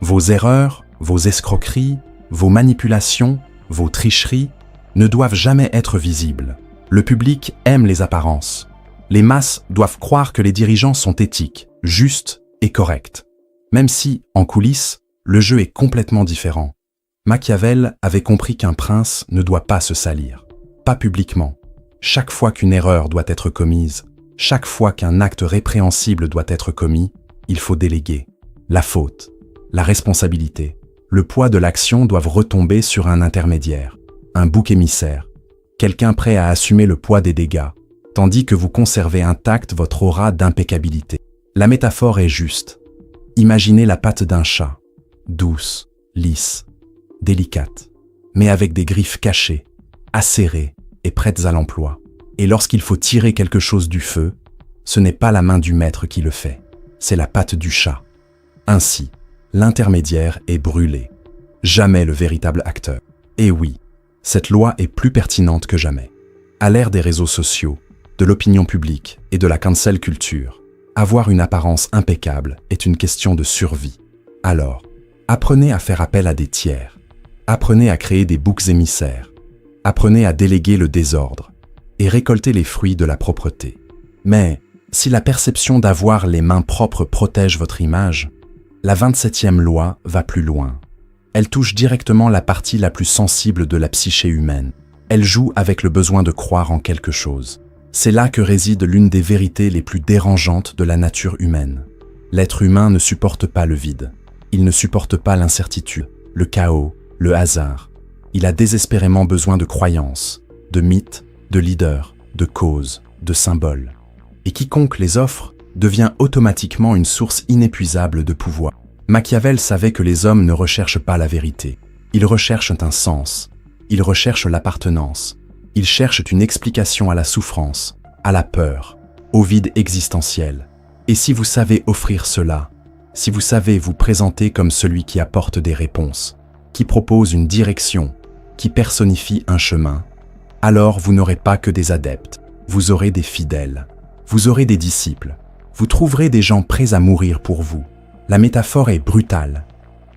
Vos erreurs, vos escroqueries, vos manipulations, vos tricheries ne doivent jamais être visibles. Le public aime les apparences. Les masses doivent croire que les dirigeants sont éthiques, justes et corrects. Même si, en coulisses, le jeu est complètement différent. Machiavel avait compris qu'un prince ne doit pas se salir, pas publiquement. Chaque fois qu'une erreur doit être commise, chaque fois qu'un acte répréhensible doit être commis, il faut déléguer. La faute, la responsabilité, le poids de l'action doivent retomber sur un intermédiaire, un bouc émissaire, quelqu'un prêt à assumer le poids des dégâts, tandis que vous conservez intacte votre aura d'impeccabilité. La métaphore est juste. Imaginez la patte d'un chat, douce, lisse, délicate, mais avec des griffes cachées, acérées et prêtes à l'emploi. Et lorsqu'il faut tirer quelque chose du feu, ce n'est pas la main du maître qui le fait, c'est la patte du chat. Ainsi, l'intermédiaire est brûlé, jamais le véritable acteur. Et oui, cette loi est plus pertinente que jamais. À l'ère des réseaux sociaux, de l'opinion publique et de la cancel culture, avoir une apparence impeccable est une question de survie. Alors, apprenez à faire appel à des tiers. Apprenez à créer des boucs émissaires. Apprenez à déléguer le désordre. et récolter les fruits de la propreté. Mais si la perception d'avoir les mains propres protège votre image, la 27e loi va plus loin. Elle touche directement la partie la plus sensible de la psyché humaine. Elle joue avec le besoin de croire en quelque chose. C'est là que réside l'une des vérités les plus dérangeantes de la nature humaine. L'être humain ne supporte pas le vide. Il ne supporte pas l'incertitude, le chaos, le hasard. Il a désespérément besoin de croyances, de mythes, de leaders, de causes, de symboles. Et quiconque les offre devient automatiquement une source inépuisable de pouvoir. Machiavel savait que les hommes ne recherchent pas la vérité. Ils recherchent un sens. Ils recherchent l'appartenance. Ils cherchent une explication à la souffrance, à la peur, au vide existentiel. Et si vous savez offrir cela, si vous savez vous présenter comme celui qui apporte des réponses, qui propose une direction, qui personnifie un chemin, alors vous n'aurez pas que des adeptes, vous aurez des fidèles, vous aurez des disciples, vous trouverez des gens prêts à mourir pour vous. La métaphore est brutale.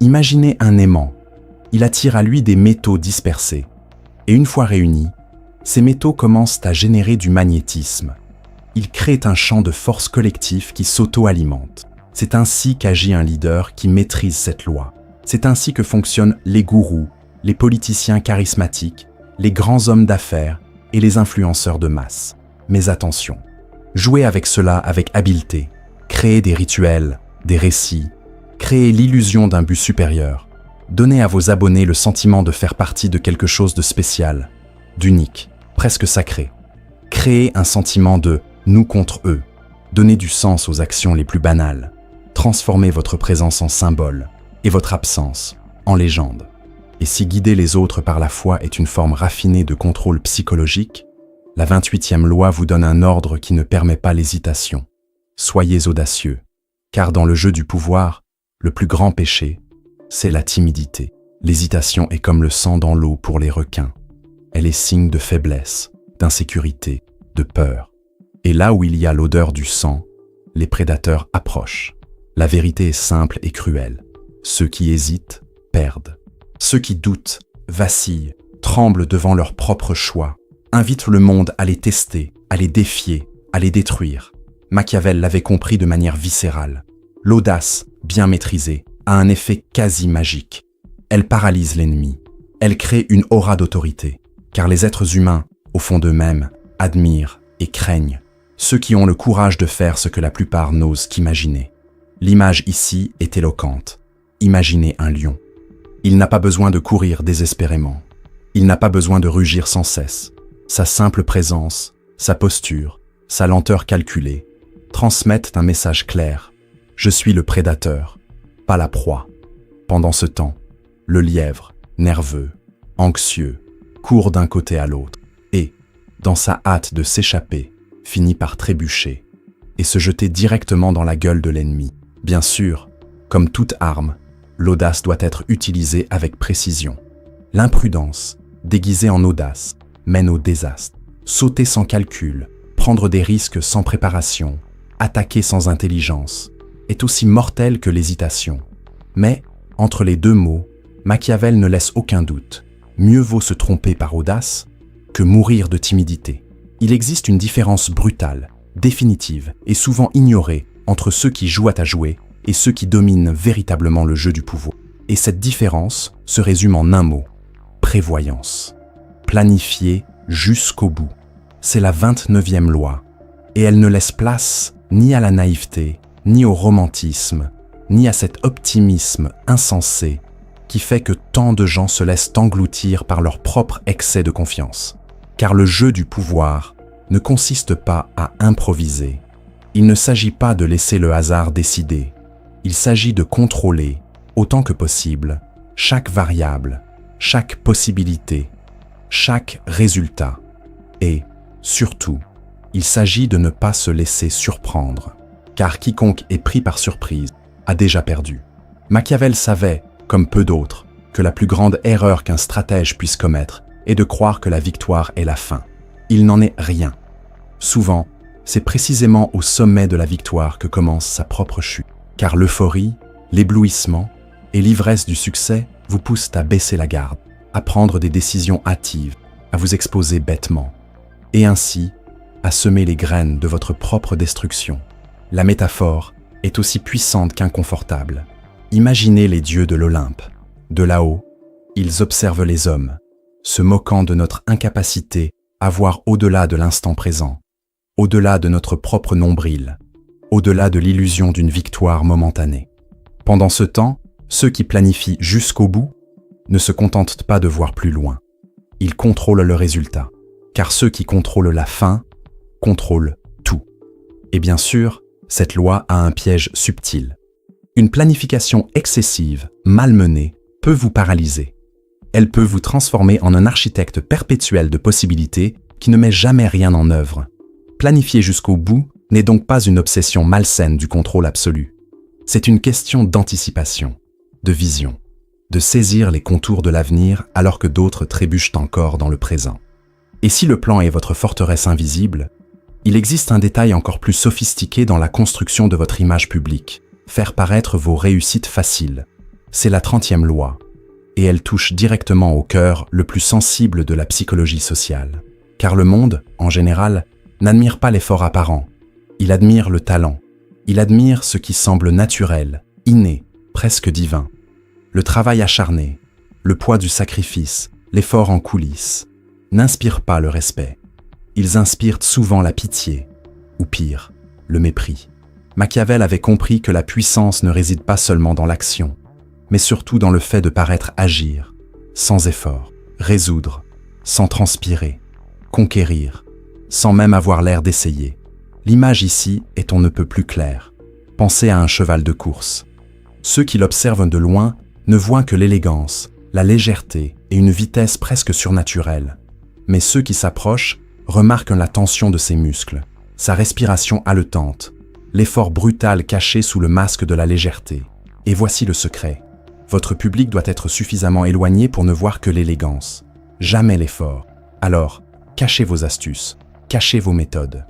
Imaginez un aimant. Il attire à lui des métaux dispersés. Et une fois réunis, ces métaux commencent à générer du magnétisme. Ils créent un champ de force collectif qui s'auto-alimente. C'est ainsi qu'agit un leader qui maîtrise cette loi. C'est ainsi que fonctionnent les gourous, les politiciens charismatiques, les grands hommes d'affaires et les influenceurs de masse. Mais attention, jouez avec cela avec habileté. Créez des rituels, des récits, créez l'illusion d'un but supérieur. Donnez à vos abonnés le sentiment de faire partie de quelque chose de spécial, d'unique, presque sacré. Créez un sentiment de « nous contre eux ». Donnez du sens aux actions les plus banales. Transformez votre présence en symbole et votre absence en légende. Et si guider les autres par la foi est une forme raffinée de contrôle psychologique, la 28e loi vous donne un ordre qui ne permet pas l'hésitation. Soyez audacieux, car dans le jeu du pouvoir, le plus grand péché, c'est la timidité. L'hésitation est comme le sang dans l'eau pour les requins. Elle est signe de faiblesse, d'insécurité, de peur. Et là où il y a l'odeur du sang, les prédateurs approchent. La vérité est simple et cruelle. Ceux qui hésitent perdent. Ceux qui doutent, vacillent, tremblent devant leur propre choix, invitent le monde à les tester, à les défier, à les détruire. Machiavel l'avait compris de manière viscérale. L'audace, bien maîtrisée, a un effet quasi magique. Elle paralyse l'ennemi. Elle crée une aura d'autorité, car les êtres humains, au fond d'eux-mêmes, admirent et craignent ceux qui ont le courage de faire ce que la plupart n'osent qu'imaginer. L'image ici est éloquente. Imaginez un lion. Il n'a pas besoin de courir désespérément. Il n'a pas besoin de rugir sans cesse. Sa simple présence, sa posture, sa lenteur calculée, transmettent un message clair. Je suis le prédateur, pas la proie. Pendant ce temps, le lièvre, nerveux, anxieux, court d'un côté à l'autre et, dans sa hâte de s'échapper, finit par trébucher et se jeter directement dans la gueule de l'ennemi. Bien sûr, comme toute arme, l'audace doit être utilisée avec précision. L'imprudence, déguisée en audace, mène au désastre. Sauter sans calcul, prendre des risques sans préparation, attaquer sans intelligence, est aussi mortel que l'hésitation. Mais, entre les deux mots, Machiavel ne laisse aucun doute. Mieux vaut se tromper par audace que mourir de timidité. Il existe une différence brutale, définitive et souvent ignorée entre ceux qui jouent à jouer et ceux qui dominent véritablement le jeu du pouvoir. Et cette différence se résume en un mot, prévoyance. Planifier jusqu'au bout. C'est la 29e loi, et elle ne laisse place ni à la naïveté, ni au romantisme, ni à cet optimisme insensé qui fait que tant de gens se laissent engloutir par leur propre excès de confiance. Car le jeu du pouvoir ne consiste pas à improviser. Il ne s'agit pas de laisser le hasard décider. Il s'agit de contrôler, autant que possible, chaque variable, chaque possibilité, chaque résultat. Et, surtout, il s'agit de ne pas se laisser surprendre. Car quiconque est pris par surprise a déjà perdu. Machiavel savait, comme peu d'autres, que la plus grande erreur qu'un stratège puisse commettre est de croire que la victoire est la fin. Il n'en est rien. Souvent, c'est précisément au sommet de la victoire que commence sa propre chute. Car l'euphorie, l'éblouissement et l'ivresse du succès vous poussent à baisser la garde, à prendre des décisions hâtives, à vous exposer bêtement. et ainsi à semer les graines de votre propre destruction. La métaphore est aussi puissante qu'inconfortable. Imaginez les dieux de l'Olympe. De là-haut, ils observent les hommes, se moquant de notre incapacité à voir au-delà de l'instant présent, au-delà de notre propre nombril, au-delà de l'illusion d'une victoire momentanée. Pendant ce temps, ceux qui planifient jusqu'au bout ne se contentent pas de voir plus loin. Ils contrôlent le résultat, car ceux qui contrôlent la fin contrôlent tout. Et bien sûr, cette loi a un piège subtil. Une planification excessive, mal menée, peut vous paralyser. Elle peut vous transformer en un architecte perpétuel de possibilités qui ne met jamais rien en œuvre. Planifier jusqu'au bout n'est donc pas une obsession malsaine du contrôle absolu. C'est une question d'anticipation, de vision, de saisir les contours de l'avenir alors que d'autres trébuchent encore dans le présent. Et si le plan est votre forteresse invisible, il existe un détail encore plus sophistiqué dans la construction de votre image publique, faire paraître vos réussites faciles. C'est la 30e loi, et elle touche directement au cœur le plus sensible de la psychologie sociale. Car le monde, en général, n'admire pas l'effort apparent, il admire le talent, il admire ce qui semble naturel, inné, presque divin. Le travail acharné, le poids du sacrifice, l'effort en coulisses, n'inspirent pas le respect. Ils inspirent souvent la pitié, ou pire, le mépris. Machiavel avait compris que la puissance ne réside pas seulement dans l'action, mais surtout dans le fait de paraître agir, sans effort, résoudre, sans transpirer, conquérir, sans même avoir l'air d'essayer. L'image ici est on ne peut plus claire. Pensez à un cheval de course. Ceux qui l'observent de loin ne voient que l'élégance, la légèreté et une vitesse presque surnaturelle. Mais ceux qui s'approchent remarquent la tension de ses muscles, sa respiration haletante, l'effort brutal caché sous le masque de la légèreté. Et voici le secret. Votre public doit être suffisamment éloigné pour ne voir que l'élégance, jamais l'effort. Alors, cachez vos astuces, cachez vos méthodes.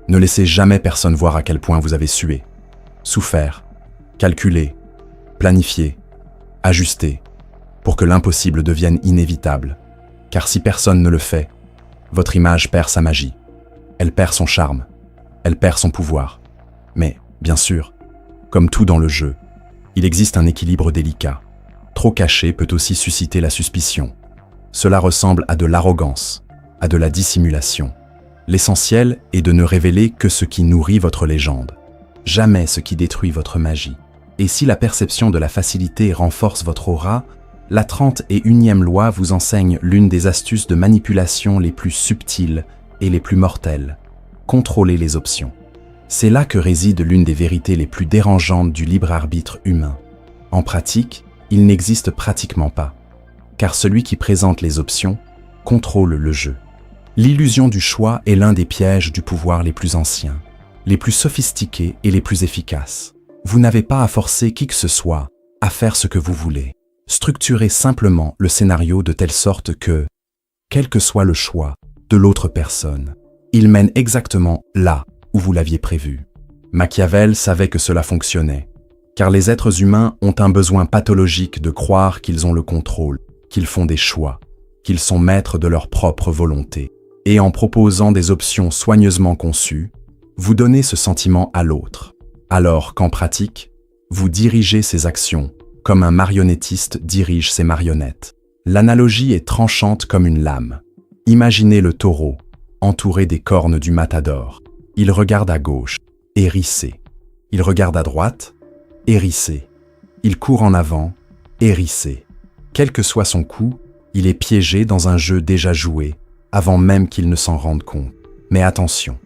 Ne laissez jamais personne voir à quel point vous avez sué, souffert, calculé, planifié, ajusté, pour que l'impossible devienne inévitable. Car si personne ne le fait, votre image perd sa magie. Elle perd son charme, elle perd son pouvoir. Mais, bien sûr, comme tout dans le jeu, il existe un équilibre délicat. Trop caché peut aussi susciter la suspicion. Cela ressemble à de l'arrogance, à de la dissimulation. L'essentiel est de ne révéler que ce qui nourrit votre légende, jamais ce qui détruit votre magie. Et si la perception de la facilité renforce votre aura, la 31e loi vous enseigne l'une des astuces de manipulation les plus subtiles et les plus mortelles. Contrôler les options. C'est là que réside l'une des vérités les plus dérangeantes du libre arbitre humain. En pratique, il n'existe pratiquement pas, car celui qui présente les options contrôle le jeu. L'illusion du choix est l'un des pièges du pouvoir les plus anciens, les plus sophistiqués et les plus efficaces. Vous n'avez pas à forcer qui que ce soit à faire ce que vous voulez. Structurez simplement le scénario de telle sorte que, quel que soit le choix de l'autre personne, il mène exactement là où vous l'aviez prévu. Machiavel savait que cela fonctionnait, car les êtres humains ont un besoin pathologique de croire qu'ils ont le contrôle, qu'ils font des choix, qu'ils sont maîtres de leur propre volonté. Et en proposant des options soigneusement conçues, vous donnez ce sentiment à l'autre, alors qu'en pratique, vous dirigez ses actions comme un marionnettiste dirige ses marionnettes. L'analogie est tranchante comme une lame. Imaginez le taureau, entouré des cornes du matador. Il regarde à gauche, hérissé. Il regarde à droite, hérissé. Il court en avant, hérissé. Quel que soit son coup, il est piégé dans un jeu déjà joué, avant même qu'il ne s'en rende compte. Mais attention,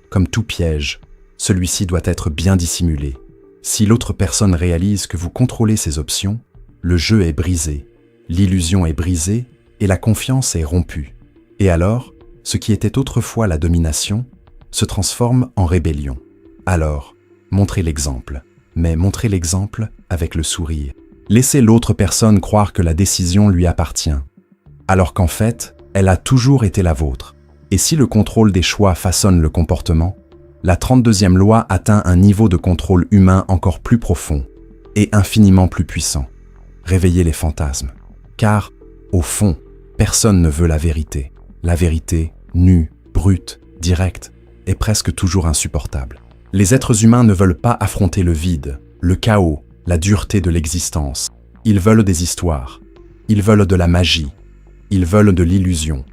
comme tout piège, celui-ci doit être bien dissimulé. Si l'autre personne réalise que vous contrôlez ses options, le jeu est brisé, l'illusion est brisée et la confiance est rompue. Et alors, ce qui était autrefois la domination se transforme en rébellion. Alors, montrez l'exemple, mais montrez l'exemple avec le sourire. Laissez l'autre personne croire que la décision lui appartient, alors qu'en fait, elle a toujours été la vôtre. Et si le contrôle des choix façonne le comportement, la 32e loi atteint un niveau de contrôle humain encore plus profond et infiniment plus puissant. Réveillez les fantasmes. Car, au fond, personne ne veut la vérité. La vérité nue, brûlante. brute, directe, est presque toujours insupportable. Les êtres humains ne veulent pas affronter le vide, le chaos, la dureté de l'existence. Ils veulent des histoires. Ils veulent de la magie. Ils veulent de l'illusion.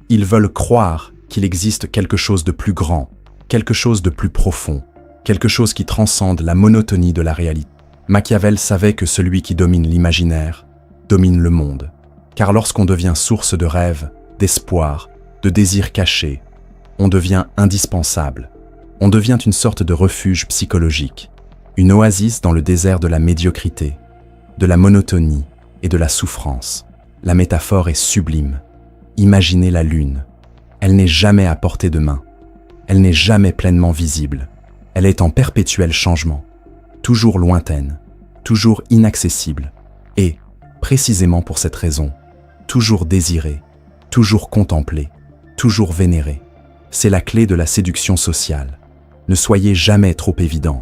Ils veulent croire qu'il existe quelque chose de plus grand, quelque chose de plus profond, quelque chose qui transcende la monotonie de la réalité. Machiavel savait que celui qui domine l'imaginaire domine le monde. Car lorsqu'on devient source de rêves, d'espoir, de désirs cachés, on devient indispensable. On devient une sorte de refuge psychologique, une oasis dans le désert de la médiocrité, de la monotonie et de la souffrance. La métaphore est sublime. Imaginez la lune. Elle n'est jamais à portée de main. Elle n'est jamais pleinement visible. Elle est en perpétuel changement, toujours lointaine, toujours inaccessible, et, précisément pour cette raison, toujours désirée, toujours contemplée, toujours vénérée. C'est la clé de la séduction sociale. Ne soyez jamais trop évident.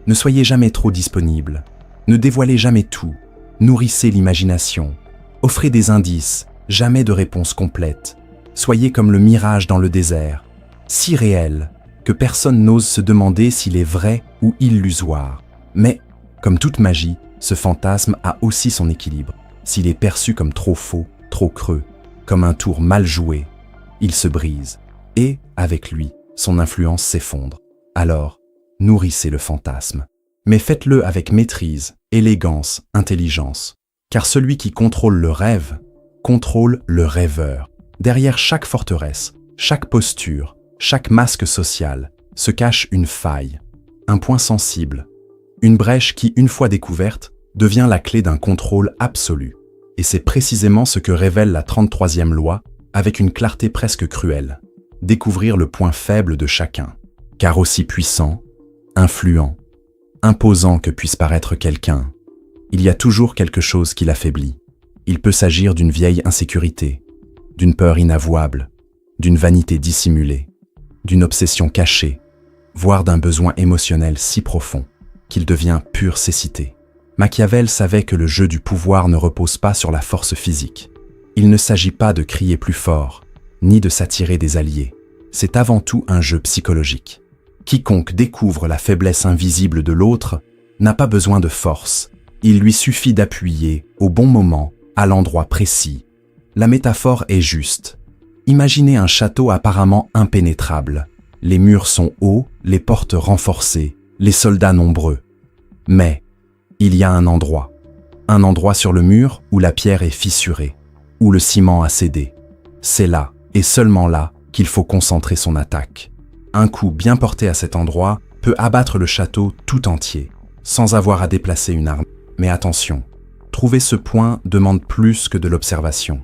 Ne soyez jamais trop disponible. Ne dévoilez jamais tout. Nourrissez l'imagination. Offrez des indices, jamais de réponse complète. Soyez comme le mirage dans le désert, si réel que personne n'ose se demander s'il est vrai ou illusoire. Mais, comme toute magie, ce fantasme a aussi son équilibre. S'il est perçu comme trop faux, trop creux, comme un tour mal joué, il se brise. Et, avec lui, son influence s'effondre. Alors, nourrissez le fantasme. Mais faites-le avec maîtrise, élégance, intelligence. Car celui qui contrôle le rêve, contrôle le rêveur. Derrière chaque forteresse, chaque posture, chaque masque social, se cache une faille, un point sensible, une brèche qui, une fois découverte, devient la clé d'un contrôle absolu. Et c'est précisément ce que révèle la 33e loi, avec une clarté presque cruelle. Découvrir le point faible de chacun. Car aussi puissant, influent, imposant que puisse paraître quelqu'un, il y a toujours quelque chose qui l'affaiblit. Il peut s'agir d'une vieille insécurité, d'une peur inavouable, d'une vanité dissimulée, d'une obsession cachée, voire d'un besoin émotionnel si profond qu'il devient pure cécité. Machiavel savait que le jeu du pouvoir ne repose pas sur la force physique. Il ne s'agit pas de crier plus fort, ni de s'attirer des alliés. C'est avant tout un jeu psychologique. Quiconque découvre la faiblesse invisible de l'autre n'a pas besoin de force. Il lui suffit d'appuyer, au bon moment, à l'endroit précis. La métaphore est juste. Imaginez un château apparemment impénétrable. Les murs sont hauts, les portes renforcées, les soldats nombreux. Mais il y a un endroit sur le mur où la pierre est fissurée, où le ciment a cédé. C'est là, et seulement là, qu'il faut concentrer son attaque. Un coup bien porté à cet endroit peut abattre le château tout entier, sans avoir à déplacer une arme. Mais attention, trouver ce point demande plus que de l'observation.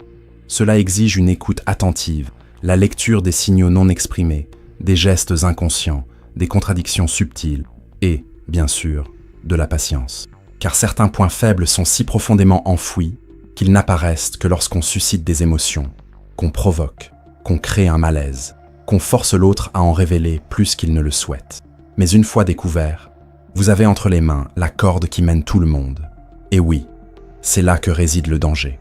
Cela exige une écoute attentive, la lecture des signaux non exprimés, des gestes inconscients, des contradictions subtiles et, bien sûr, de la patience. Car certains points faibles sont si profondément enfouis qu'ils n'apparaissent que lorsqu'on suscite des émotions, qu'on provoque, qu'on crée un malaise, qu'on force l'autre à en révéler plus qu'il ne le souhaite. Mais une fois découvert, vous avez entre les mains la corde qui mène tout le monde. Et oui, c'est là que réside le danger.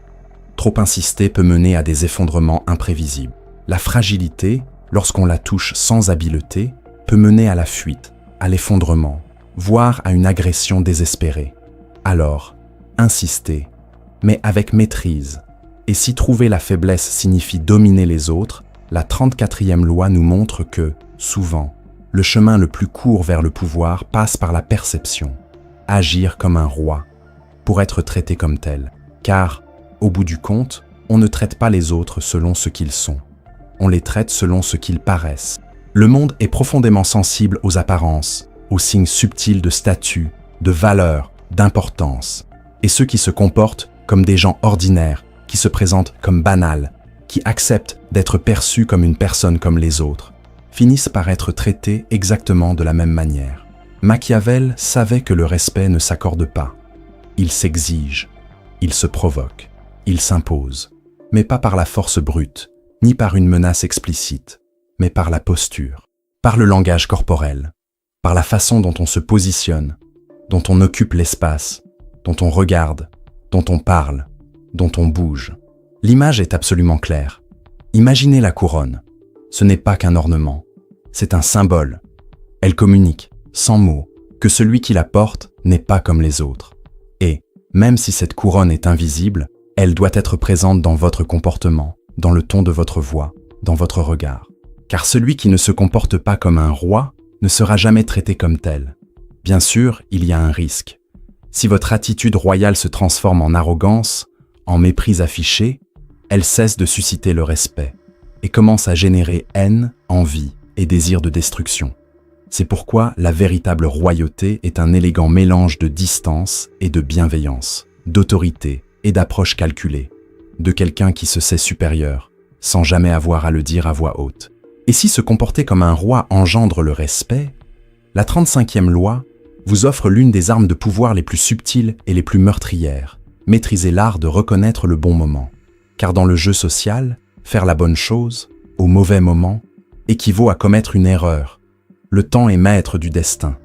Trop insister peut mener à des effondrements imprévisibles. La fragilité, lorsqu'on la touche sans habileté, peut mener à la fuite, à l'effondrement, voire à une agression désespérée. Alors, insistez, mais avec maîtrise. Et si trouver la faiblesse signifie dominer les autres, la 34e loi nous montre que, souvent, le chemin le plus court vers le pouvoir passe par la perception. Agir comme un roi, pour être traité comme tel. Car, au bout du compte, on ne traite pas les autres selon ce qu'ils sont. On les traite selon ce qu'ils paraissent. Le monde est profondément sensible aux apparences, aux signes subtils de statut, de valeur, d'importance. Et ceux qui se comportent comme des gens ordinaires, qui se présentent comme banals, qui acceptent d'être perçus comme une personne comme les autres, finissent par être traités exactement de la même manière. Machiavel savait que le respect ne s'accorde pas. Il s'exige, il se provoque, il s'impose, mais pas par la force brute, ni par une menace explicite, mais par la posture, par le langage corporel, par la façon dont on se positionne, dont on occupe l'espace, dont on regarde, dont on parle, dont on bouge. L'image est absolument claire. Imaginez la couronne. ce n'est pas qu'un ornement, c'est un symbole. Elle communique, sans mots, que celui qui la porte n'est pas comme les autres. Et, même si cette couronne est invisible, elle doit être présente dans votre comportement, dans le ton de votre voix, dans votre regard. Car celui qui ne se comporte pas comme un roi ne sera jamais traité comme tel. Bien sûr, il y a un risque. Si votre attitude royale se transforme en arrogance, en mépris affiché, elle cesse de susciter le respect et commence à générer haine, envie et désir de destruction. C'est pourquoi la véritable royauté est un élégant mélange de distance et de bienveillance, d'autorité et d'approche calculée, de quelqu'un qui se sait supérieur, sans jamais avoir à le dire à voix haute. Et si se comporter comme un roi engendre le respect, la 35e loi vous offre l'une des armes de pouvoir les plus subtiles et les plus meurtrières. Maîtrisez l'art de reconnaître le bon moment. Car dans le jeu social, faire la bonne chose, au mauvais moment, équivaut à commettre une erreur. Le temps est maître du destin.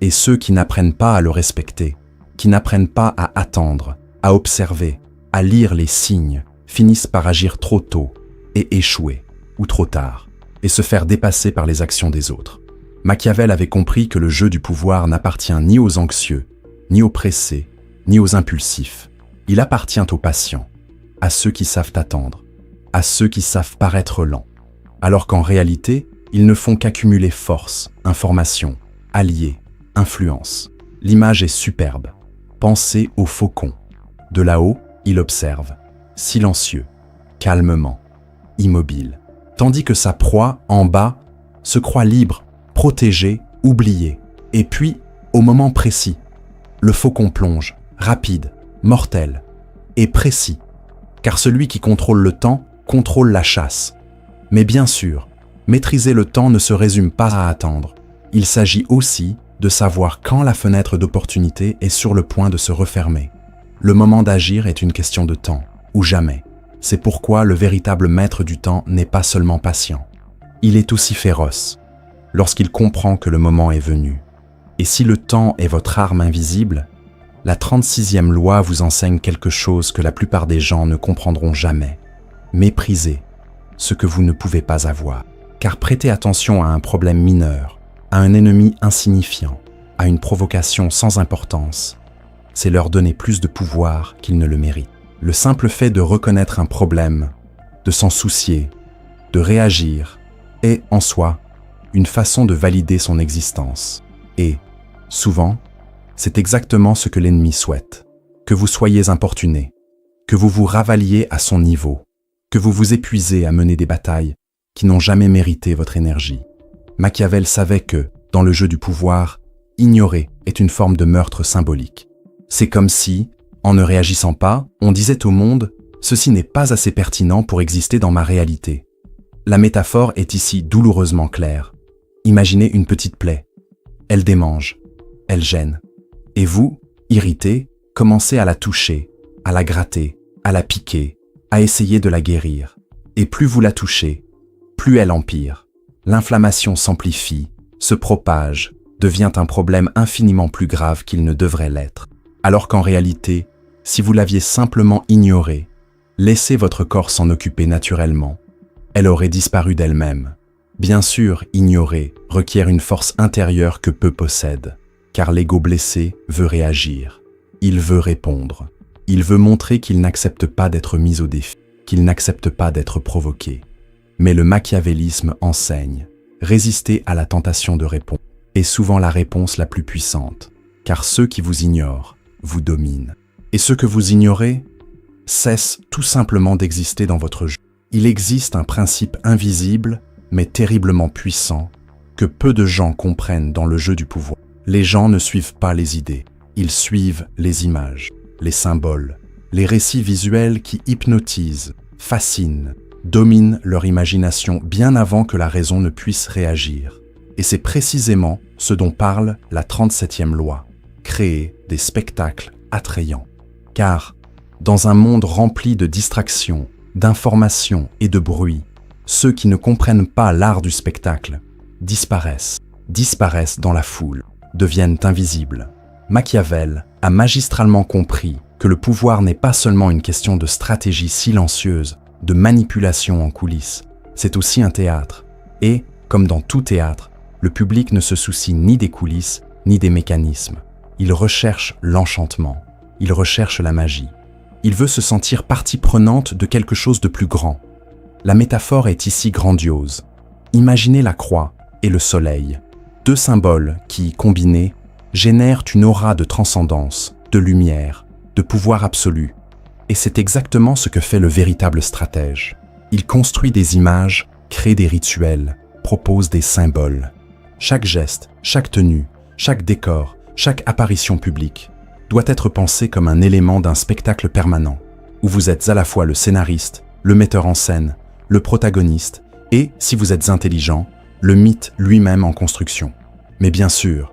Et ceux qui n'apprennent pas à le respecter, qui n'apprennent pas à attendre, à observer, à lire les signes, finissent par agir trop tôt et échouer, ou trop tard, et se faire dépasser par les actions des autres. Machiavel avait compris que le jeu du pouvoir n'appartient ni aux anxieux, ni aux pressés, ni aux impulsifs. Il appartient aux patients, à ceux qui savent attendre, à ceux qui savent paraître lents, alors qu'en réalité, ils ne font qu'accumuler force, information, alliés, influence. L'image est superbe. Pensez au faucon. De là-haut, il observe, silencieux, calmement, immobile, tandis que sa proie, en bas, se croit libre, protégé, oublié. Et puis, au moment précis, le faucon plonge, rapide, mortel et précis, car celui qui contrôle le temps contrôle la chasse. Mais bien sûr, maîtriser le temps ne se résume pas à attendre. Il s'agit aussi de savoir quand la fenêtre d'opportunité est sur le point de se refermer. Le moment d'agir est une question de temps, ou jamais. C'est pourquoi le véritable maître du temps n'est pas seulement patient. Il est aussi féroce, lorsqu'il comprend que le moment est venu. Et si le temps est votre arme invisible, la 36e loi vous enseigne quelque chose que la plupart des gens ne comprendront jamais. Méprisez ce que vous ne pouvez pas avoir. Car prêter attention à un problème mineur, à un ennemi insignifiant, à une provocation sans importance, c'est leur donner plus de pouvoir qu'ils ne le méritent. Le simple fait de reconnaître un problème, de s'en soucier, de réagir, est en soi une façon de valider son existence. Et, souvent, c'est exactement ce que l'ennemi souhaite, que vous soyez importuné, que vous vous ravaliez à son niveau, que vous vous épuisez à mener des batailles qui n'ont jamais mérité votre énergie. Machiavel savait que, dans le jeu du pouvoir, ignorer est une forme de meurtre symbolique. C'est comme si, en ne réagissant pas, on disait au monde « Ceci n'est pas assez pertinent pour exister dans ma réalité ». La métaphore est ici douloureusement claire. Imaginez une petite plaie. Elle démange, elle gêne. Et vous, irrité, commencez à la toucher, à la gratter, à la piquer, à essayer de la guérir. Et plus vous la touchez, plus elle empire. L'inflammation s'amplifie, se propage, devient un problème infiniment plus grave qu'il ne devrait l'être. Alors qu'en réalité, si vous l'aviez simplement ignorée, laissé votre corps s'en occuper naturellement, elle aurait disparu d'elle-même. Bien sûr, ignorer requiert une force intérieure que peu possèdent, car l'ego blessé veut réagir. Il veut répondre. Il veut montrer qu'il n'accepte pas d'être mis au défi, qu'il n'accepte pas d'être provoqué. Mais le machiavélisme enseigne. Résister à la tentation de répondre est souvent la réponse la plus puissante, car ceux qui vous ignorent vous dominent. Et ceux que vous ignorez cessent tout simplement d'exister dans votre jeu. Il existe un principe invisible, mais terriblement puissant, que peu de gens comprennent dans le jeu du pouvoir. Les gens ne suivent pas les idées, ils suivent les images, les symboles, les récits visuels qui hypnotisent, fascinent, dominent leur imagination bien avant que la raison ne puisse réagir. Et c'est précisément ce dont parle la 37e loi, créer des spectacles attrayants. Car, dans un monde rempli de distractions, d'informations et de bruit, ceux qui ne comprennent pas l'art du spectacle disparaissent dans la foule, deviennent invisibles. Machiavel a magistralement compris que le pouvoir n'est pas seulement une question de stratégie silencieuse, de manipulation en coulisses, c'est aussi un théâtre. Et, comme dans tout théâtre, le public ne se soucie ni des coulisses, ni des mécanismes. Il recherche l'enchantement, il recherche la magie. Il veut se sentir partie prenante de quelque chose de plus grand. La métaphore est ici grandiose. Imaginez la croix et le soleil, deux symboles qui, combinés, génèrent une aura de transcendance, de lumière, de pouvoir absolu. Et c'est exactement ce que fait le véritable stratège. Il construit des images, crée des rituels, propose des symboles. Chaque geste, chaque tenue, chaque décor, chaque apparition publique doit être pensé comme un élément d'un spectacle permanent, où vous êtes à la fois le scénariste, le metteur en scène, le protagoniste et, si vous êtes intelligent, le mythe lui-même en construction. Mais bien sûr,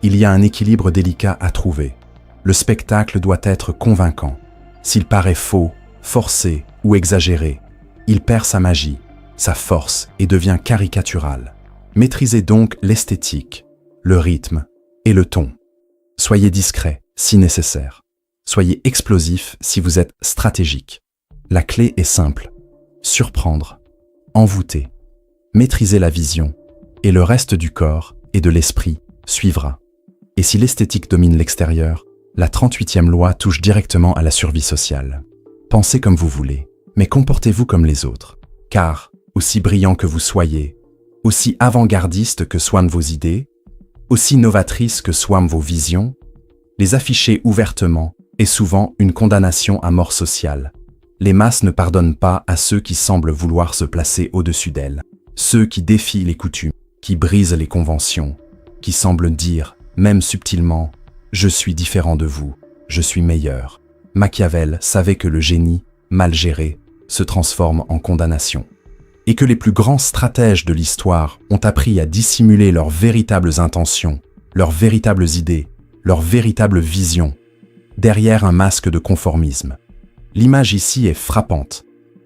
il y a un équilibre délicat à trouver. Le spectacle doit être convaincant. S'il paraît faux, forcé ou exagéré, il perd sa magie, sa force et devient caricatural. Maîtrisez donc l'esthétique, le rythme et le ton. Soyez discret si nécessaire. Soyez explosif si vous êtes stratégique. La clé est simple. Surprendre, envoûter, maîtriser la vision et le reste du corps et de l'esprit suivra. Et si l'esthétique domine l'extérieur, la 38e loi touche directement à la survie sociale. Pensez comme vous voulez, mais comportez-vous comme les autres. Car, aussi brillant que vous soyez, aussi avant-gardiste que soient vos idées, aussi novatrices que soient vos visions, les afficher ouvertement est souvent une condamnation à mort sociale. Les masses ne pardonnent pas à ceux qui semblent vouloir se placer au-dessus d'elles, ceux qui défient les coutumes, qui brisent les conventions, qui semblent dire, même subtilement, « Je suis différent de vous, je suis meilleur ». Machiavel savait que le génie, mal géré, se transforme en condamnation. Et que les plus grands stratèges de l'histoire ont appris à dissimuler leurs véritables intentions, leurs véritables idées, leurs véritables visions, derrière un masque de conformisme. L'image ici est frappante.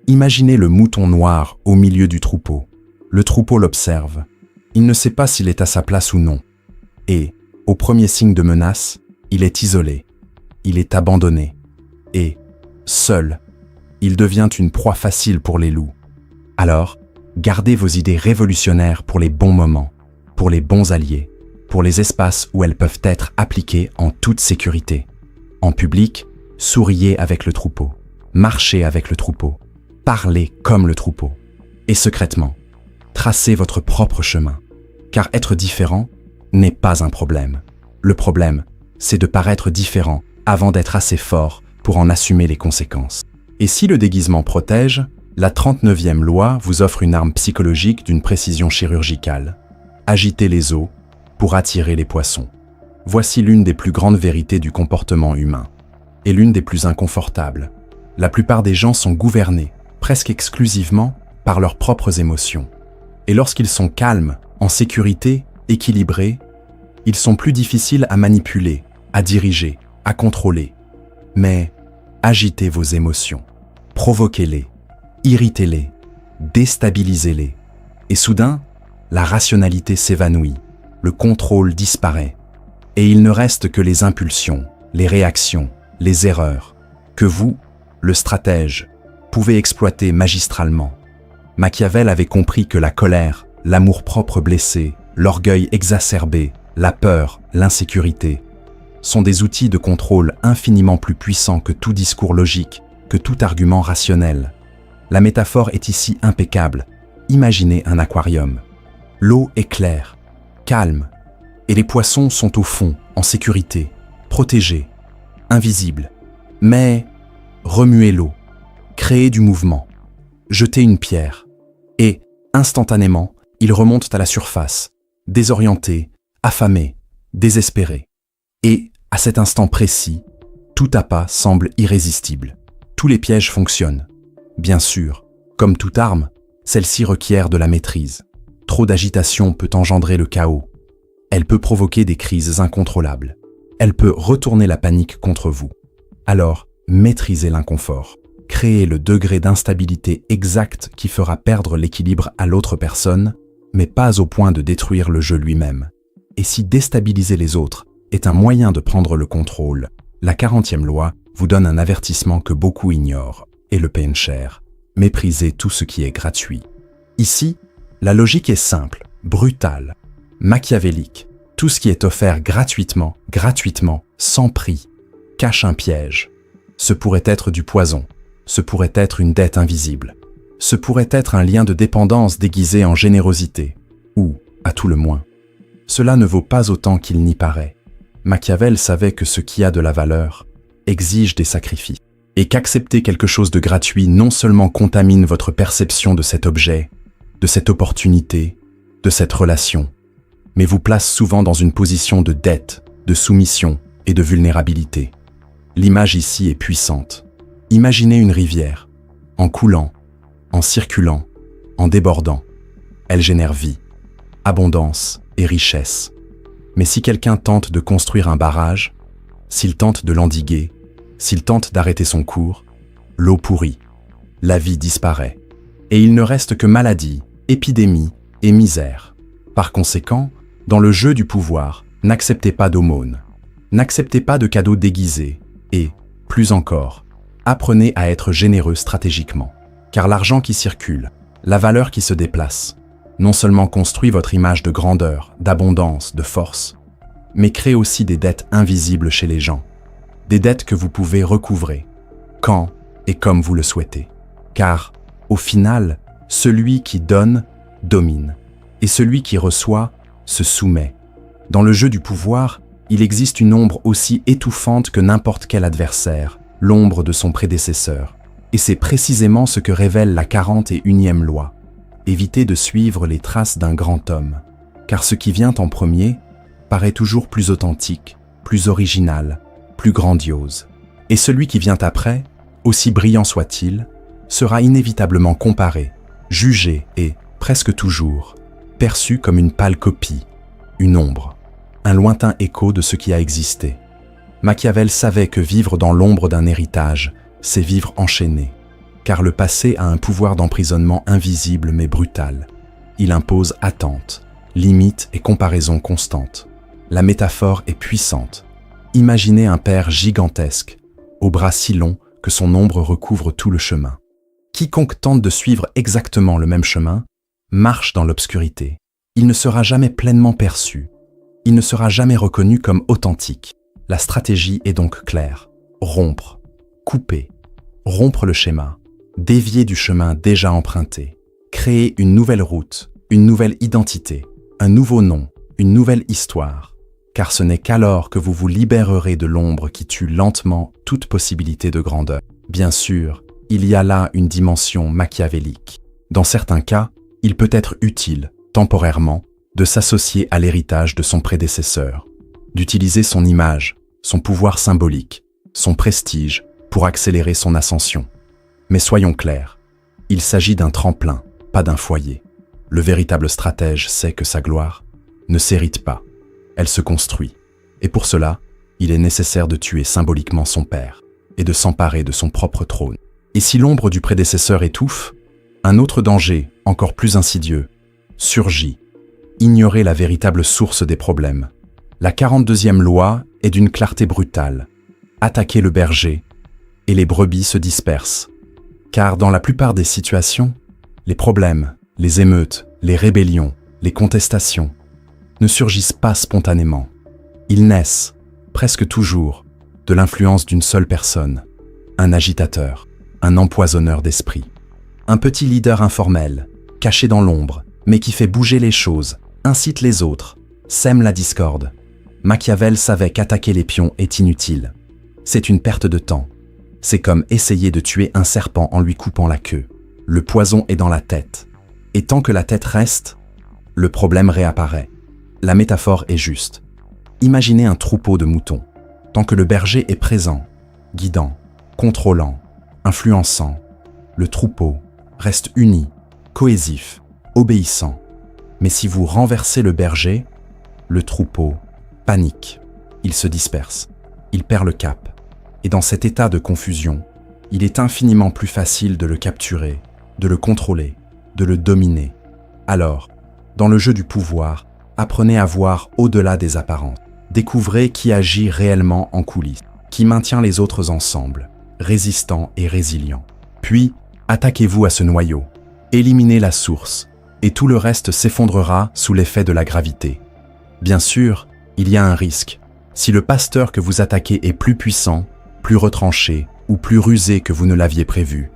Imaginez le mouton noir au milieu du troupeau. Le troupeau l'observe. Il ne sait pas s'il est à sa place ou non. Et, au premier signe de menace, il est isolé. Il est abandonné. Et, seul, il devient une proie facile pour les loups. Alors, gardez vos idées révolutionnaires pour les bons moments, pour les bons alliés, pour les espaces où elles peuvent être appliquées en toute sécurité. En public, souriez avec le troupeau, marchez avec le troupeau, parlez comme le troupeau. Et secrètement, tracez votre propre chemin, car être différent n'est pas un problème. Le problème, c'est de paraître différent avant d'être assez fort pour en assumer les conséquences. Et si le déguisement protège, la 39e loi vous offre une arme psychologique d'une précision chirurgicale. Agitez les eaux pour attirer les poissons. Voici l'une des plus grandes vérités du comportement humain, et l'une des plus inconfortables. La plupart des gens sont gouvernés, presque exclusivement, par leurs propres émotions. Et lorsqu'ils sont calmes, en sécurité, équilibrés, ils sont plus difficiles à manipuler, à diriger, à contrôler. Mais agitez vos émotions, provoquez-les, irritez-les, déstabilisez-les. Et soudain, la rationalité s'évanouit, le contrôle disparaît. Et il ne reste que les impulsions, les réactions, les erreurs, que vous, le stratège, pouvez exploiter magistralement. Machiavel avait compris que la colère, l'amour-propre blessé, l'orgueil exacerbé, la peur, l'insécurité, sont des outils de contrôle infiniment plus puissants que tout discours logique, que tout argument rationnel. La métaphore est ici impeccable. Imaginez un aquarium. L'eau est claire, calme, et les poissons sont au fond, en sécurité, protégés, invisibles. Mais remuez l'eau, créez du mouvement, jetez une pierre, et, instantanément, ils remontent à la surface, désorientés, affamés, désespérés. Et, à cet instant précis, tout appât semble irrésistible. Tous les pièges fonctionnent. Bien sûr, comme toute arme, celle-ci requiert de la maîtrise. Trop d'agitation peut engendrer le chaos. Elle peut provoquer des crises incontrôlables. Elle peut retourner la panique contre vous. Alors, maîtrisez l'inconfort. Créez le degré d'instabilité exact qui fera perdre l'équilibre à l'autre personne, mais pas au point de détruire le jeu lui-même. Et si déstabiliser les autres est un moyen de prendre le contrôle, la 40e loi vous donne un avertissement que beaucoup ignorent et le payent cher. Méprisez tout ce qui est gratuit. Ici, la logique est simple, brutale, machiavélique. Tout ce qui est offert gratuitement, sans prix, cache un piège. Ce pourrait être du poison, ce pourrait être une dette invisible, ce pourrait être un lien de dépendance déguisé en générosité, ou, à tout le moins, cela ne vaut pas autant qu'il n'y paraît. Machiavel savait que ce qui a de la valeur exige des sacrifices, et qu'accepter quelque chose de gratuit non seulement contamine votre perception de cet objet, de cette opportunité, de cette relation, mais vous place souvent dans une position de dette, de soumission et de vulnérabilité. L'image ici est puissante. Imaginez une rivière, en coulant, en circulant, en débordant. Elle génère vie, abondance et richesse. Mais si quelqu'un tente de construire un barrage, s'il tente de l'endiguer, s'il tente d'arrêter son cours, l'eau pourrit, la vie disparaît, et il ne reste que maladie, épidémie et misère. Par conséquent, dans le jeu du pouvoir, n'acceptez pas d'aumône, n'acceptez pas de cadeaux déguisés, et, plus encore, apprenez à être généreux stratégiquement. Car l'argent qui circule, la valeur qui se déplace, non seulement construit votre image de grandeur, d'abondance, de force, mais crée aussi des dettes invisibles chez les gens. Des dettes que vous pouvez recouvrer, quand et comme vous le souhaitez. Car, au final, celui qui donne, domine, et celui qui reçoit, se soumet. Dans le jeu du pouvoir, il existe une ombre aussi étouffante que n'importe quel adversaire, l'ombre de son prédécesseur. Et c'est précisément ce que révèle la 41e loi. Évitez de suivre les traces d'un grand homme, car ce qui vient en premier paraît toujours plus authentique, plus original, plus grandiose. Et celui qui vient après, aussi brillant soit-il, sera inévitablement comparé, jugé et, presque toujours, perçu comme une pâle copie, une ombre, un lointain écho de ce qui a existé. Machiavel savait que vivre dans l'ombre d'un héritage, c'est vivre enchaîné, car le passé a un pouvoir d'emprisonnement invisible mais brutal. Il impose attente, limite et comparaison constante. La métaphore est puissante. Imaginez un père gigantesque, aux bras si longs que son ombre recouvre tout le chemin. Quiconque tente de suivre exactement le même chemin marche dans l'obscurité. Il ne sera jamais pleinement perçu. Il ne sera jamais reconnu comme authentique. La stratégie est donc claire. Rompre, couper, rompre le schéma, dévier du chemin déjà emprunté, créer une nouvelle route, une nouvelle identité, un nouveau nom, une nouvelle histoire. Car ce n'est qu'alors que vous vous libérerez de l'ombre qui tue lentement toute possibilité de grandeur. Bien sûr, il y a là une dimension machiavélique. Dans certains cas, il peut être utile, temporairement, de s'associer à l'héritage de son prédécesseur, d'utiliser son image, son pouvoir symbolique, son prestige pour accélérer son ascension. Mais soyons clairs, il s'agit d'un tremplin, pas d'un foyer. Le véritable stratège sait que sa gloire ne s'hérite pas, elle se construit. Et pour cela, il est nécessaire de tuer symboliquement son père et de s'emparer de son propre trône. Et si l'ombre du prédécesseur étouffe, un autre danger, encore plus insidieux, surgit. Ignorer la véritable source des problèmes. La 42e loi est d'une clarté brutale. Attaquer le berger, et les brebis se dispersent. Car dans la plupart des situations, les problèmes, les émeutes, les rébellions, les contestations ne surgissent pas spontanément. Ils naissent, presque toujours, de l'influence d'une seule personne, un agitateur, un empoisonneur d'esprit. Un petit leader informel, caché dans l'ombre, mais qui fait bouger les choses, incite les autres, sème la discorde. Machiavel savait qu'attaquer les pions est inutile. C'est une perte de temps. C'est comme essayer de tuer un serpent en lui coupant la queue. Le poison est dans la tête. Et tant que la tête reste, le problème réapparaît. La métaphore est juste. Imaginez un troupeau de moutons. Tant que le berger est présent, guidant, contrôlant, influençant, le troupeau reste uni, cohésif, obéissant. Mais si vous renversez le berger, le troupeau panique. Il se disperse. Il perd le cap. Et dans cet état de confusion, il est infiniment plus facile de le capturer, de le contrôler, de le dominer. Alors, dans le jeu du pouvoir, apprenez à voir au-delà des apparences. Découvrez qui agit réellement en coulisses, qui maintient les autres ensemble, résistant et résilient. Puis, attaquez-vous à ce noyau. Éliminez la source, et tout le reste s'effondrera sous l'effet de la gravité. Bien sûr, il y a un risque. Si le pasteur que vous attaquez est plus puissant, plus retranché ou plus rusé que vous ne l'aviez prévu,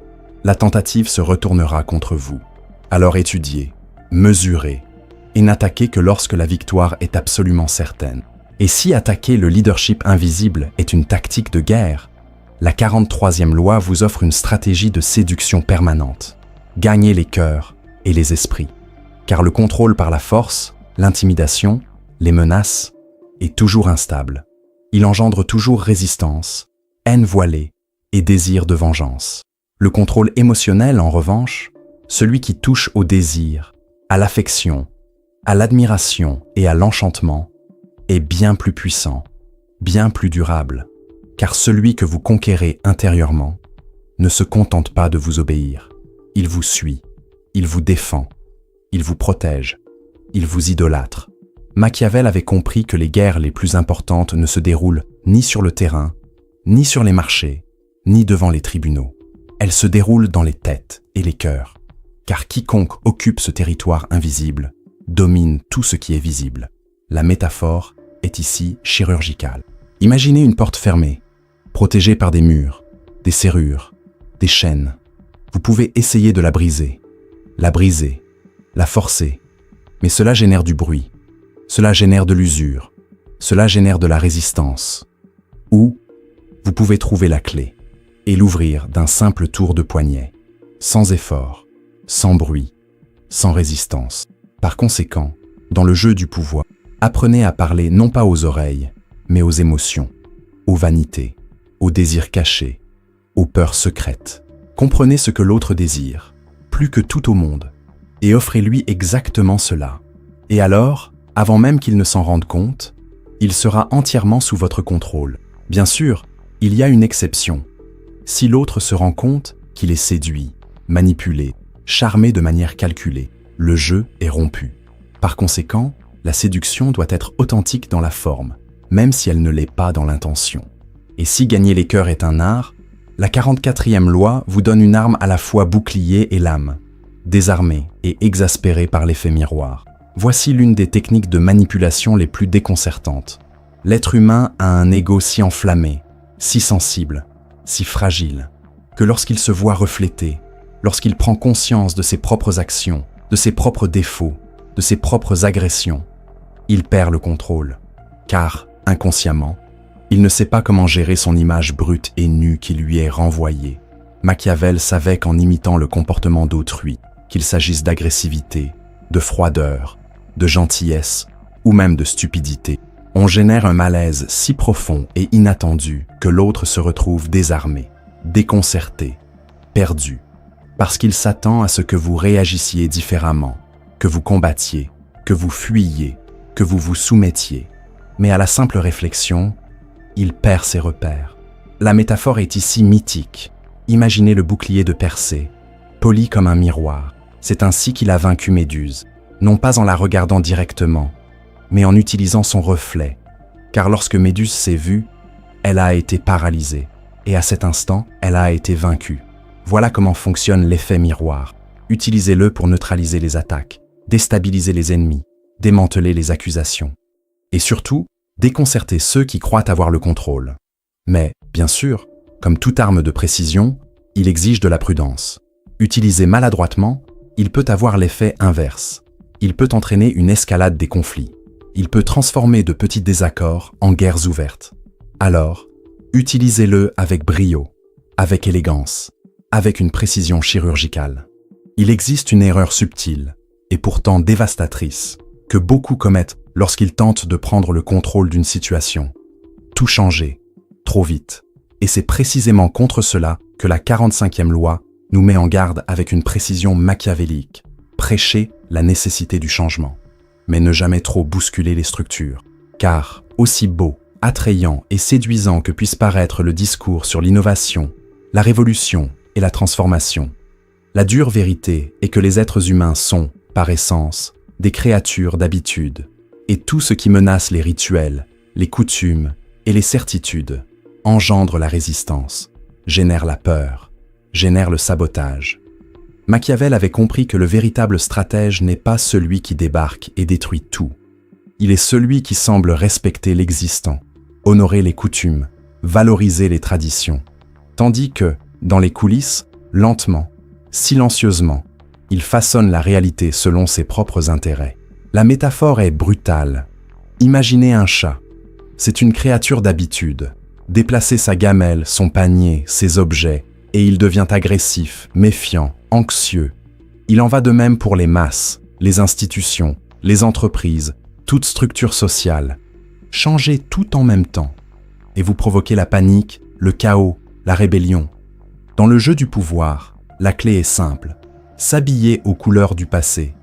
la tentative se retournera contre vous. Alors étudiez, mesurez, et n'attaquez que lorsque la victoire est absolument certaine. Et si attaquer le leadership invisible est une tactique de guerre, la 43e loi vous offre une stratégie de séduction permanente. Gagnez les cœurs et les esprits. Car le contrôle par la force, l'intimidation, les menaces, est toujours instable. Il engendre toujours résistance, haine voilée et désir de vengeance. Le contrôle émotionnel, en revanche, celui qui touche au désir, à l'affection, à l'admiration et à l'enchantement, est bien plus puissant, bien plus durable, car celui que vous conquérez intérieurement ne se contente pas de vous obéir. Il vous suit, il vous défend, il vous protège, il vous idolâtre. Machiavel avait compris que les guerres les plus importantes ne se déroulent ni sur le terrain, ni sur les marchés, ni devant les tribunaux. Elles se déroulent dans les têtes et les cœurs, car quiconque occupe ce territoire invisible domine tout ce qui est visible. La métaphore est ici chirurgicale. Imaginez une porte fermée, protégée par des murs, des serrures, des chaînes. Vous pouvez essayer de la briser, la forcer, mais cela génère du bruit, cela génère de l'usure, cela génère de la résistance. Ou vous pouvez trouver la clé et l'ouvrir d'un simple tour de poignet, sans effort, sans bruit, sans résistance. Par conséquent, dans le jeu du pouvoir, apprenez à parler non pas aux oreilles, mais aux émotions, aux vanités, aux désirs cachés, aux peurs secrètes. Comprenez ce que l'autre désire, plus que tout au monde, et offrez-lui exactement cela. Et alors, avant même qu'il ne s'en rende compte, il sera entièrement sous votre contrôle. Bien sûr, il y a une exception. Si l'autre se rend compte qu'il est séduit, manipulé, charmé de manière calculée, le jeu est rompu. Par conséquent, la séduction doit être authentique dans la forme, même si elle ne l'est pas dans l'intention. Et si gagner les cœurs est un art, la 44e loi vous donne une arme à la fois bouclier et lame, désarmée et exaspérée par l'effet miroir. Voici l'une des techniques de manipulation les plus déconcertantes. L'être humain a un ego si enflammé, si sensible, si fragile, que lorsqu'il se voit reflété, lorsqu'il prend conscience de ses propres actions, de ses propres défauts, de ses propres agressions, il perd le contrôle, car, inconsciemment, il ne sait pas comment gérer son image brute et nue qui lui est renvoyée. Machiavel savait qu'en imitant le comportement d'autrui, qu'il s'agisse d'agressivité, de froideur, de gentillesse ou même de stupidité, on génère un malaise si profond et inattendu que l'autre se retrouve désarmé, déconcerté, perdu, parce qu'il s'attend à ce que vous réagissiez différemment, que vous combattiez, que vous fuyiez, que vous vous soumettiez. Mais à la simple réflexion, il perd ses repères. La métaphore est ici mythique. Imaginez le bouclier de Persée, poli comme un miroir. C'est ainsi qu'il a vaincu Méduse, non pas en la regardant directement, mais en utilisant son reflet. Car lorsque Méduse s'est vue, elle a été paralysée, et à cet instant, elle a été vaincue. Voilà comment fonctionne l'effet miroir. Utilisez-le pour neutraliser les attaques, déstabiliser les ennemis, démanteler les accusations. Et surtout, déconcerter ceux qui croient avoir le contrôle. Mais, bien sûr, comme toute arme de précision, il exige de la prudence. Utilisé maladroitement, il peut avoir l'effet inverse. Il peut entraîner une escalade des conflits. Il peut transformer de petits désaccords en guerres ouvertes. Alors, utilisez-le avec brio, avec élégance, avec une précision chirurgicale. Il existe une erreur subtile, et pourtant dévastatrice, que beaucoup commettent lorsqu'ils tentent de prendre le contrôle d'une situation. Tout changer, trop vite. Et c'est précisément contre cela que la 45e loi nous met en garde avec une précision machiavélique. Prêcher la nécessité du changement, mais ne jamais trop bousculer les structures. Car, aussi beau, attrayant et séduisant que puisse paraître le discours sur l'innovation, la révolution et la transformation, la dure vérité est que les êtres humains sont, par essence, des créatures d'habitude, et tout ce qui menace les rituels, les coutumes et les certitudes engendre la résistance, génère la peur, génère le sabotage. Machiavel avait compris que le véritable stratège n'est pas celui qui débarque et détruit tout. Il est celui qui semble respecter l'existant, honorer les coutumes, valoriser les traditions, tandis que, dans les coulisses, lentement, silencieusement, il façonne la réalité selon ses propres intérêts. La métaphore est brutale. Imaginez un chat. C'est une créature d'habitude. Déplacer sa gamelle, son panier, ses objets, et il devient agressif, méfiant, anxieux. Il en va de même pour les masses, les institutions, les entreprises, toute structure sociale. Changez tout en même temps, et vous provoquez la panique, le chaos, la rébellion. Dans le jeu du pouvoir, la clé est simple. S'habiller aux couleurs du passé,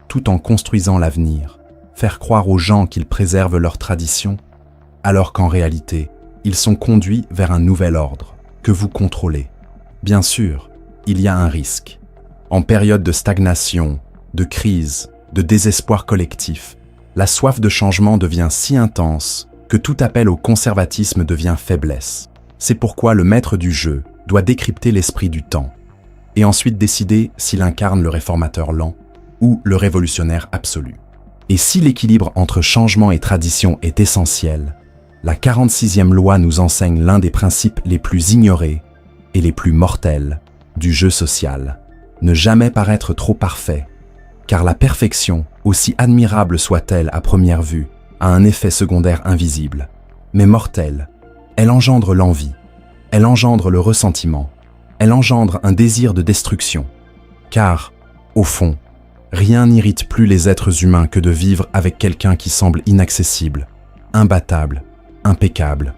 tout en construisant l'avenir. Faire croire aux gens qu'ils préservent leurs traditions, alors qu'en réalité, ils sont conduits vers un nouvel ordre, que vous contrôlez. Bien sûr, il y a un risque. En période de stagnation, de crise, de désespoir collectif, la soif de changement devient si intense que tout appel au conservatisme devient faiblesse. C'est pourquoi le maître du jeu doit décrypter l'esprit du temps et ensuite décider s'il incarne le réformateur lent ou le révolutionnaire absolu. Et si l'équilibre entre changement et tradition est essentiel, la 46e loi nous enseigne l'un des principes les plus ignorés et les plus mortels du jeu social. Ne jamais paraître trop parfait, car la perfection, aussi admirable soit-elle à première vue, a un effet secondaire invisible, mais mortel. Elle engendre l'envie, elle engendre le ressentiment, elle engendre un désir de destruction. Car, au fond, rien n'irrite plus les êtres humains que de vivre avec quelqu'un qui semble inaccessible, imbattable, impeccable.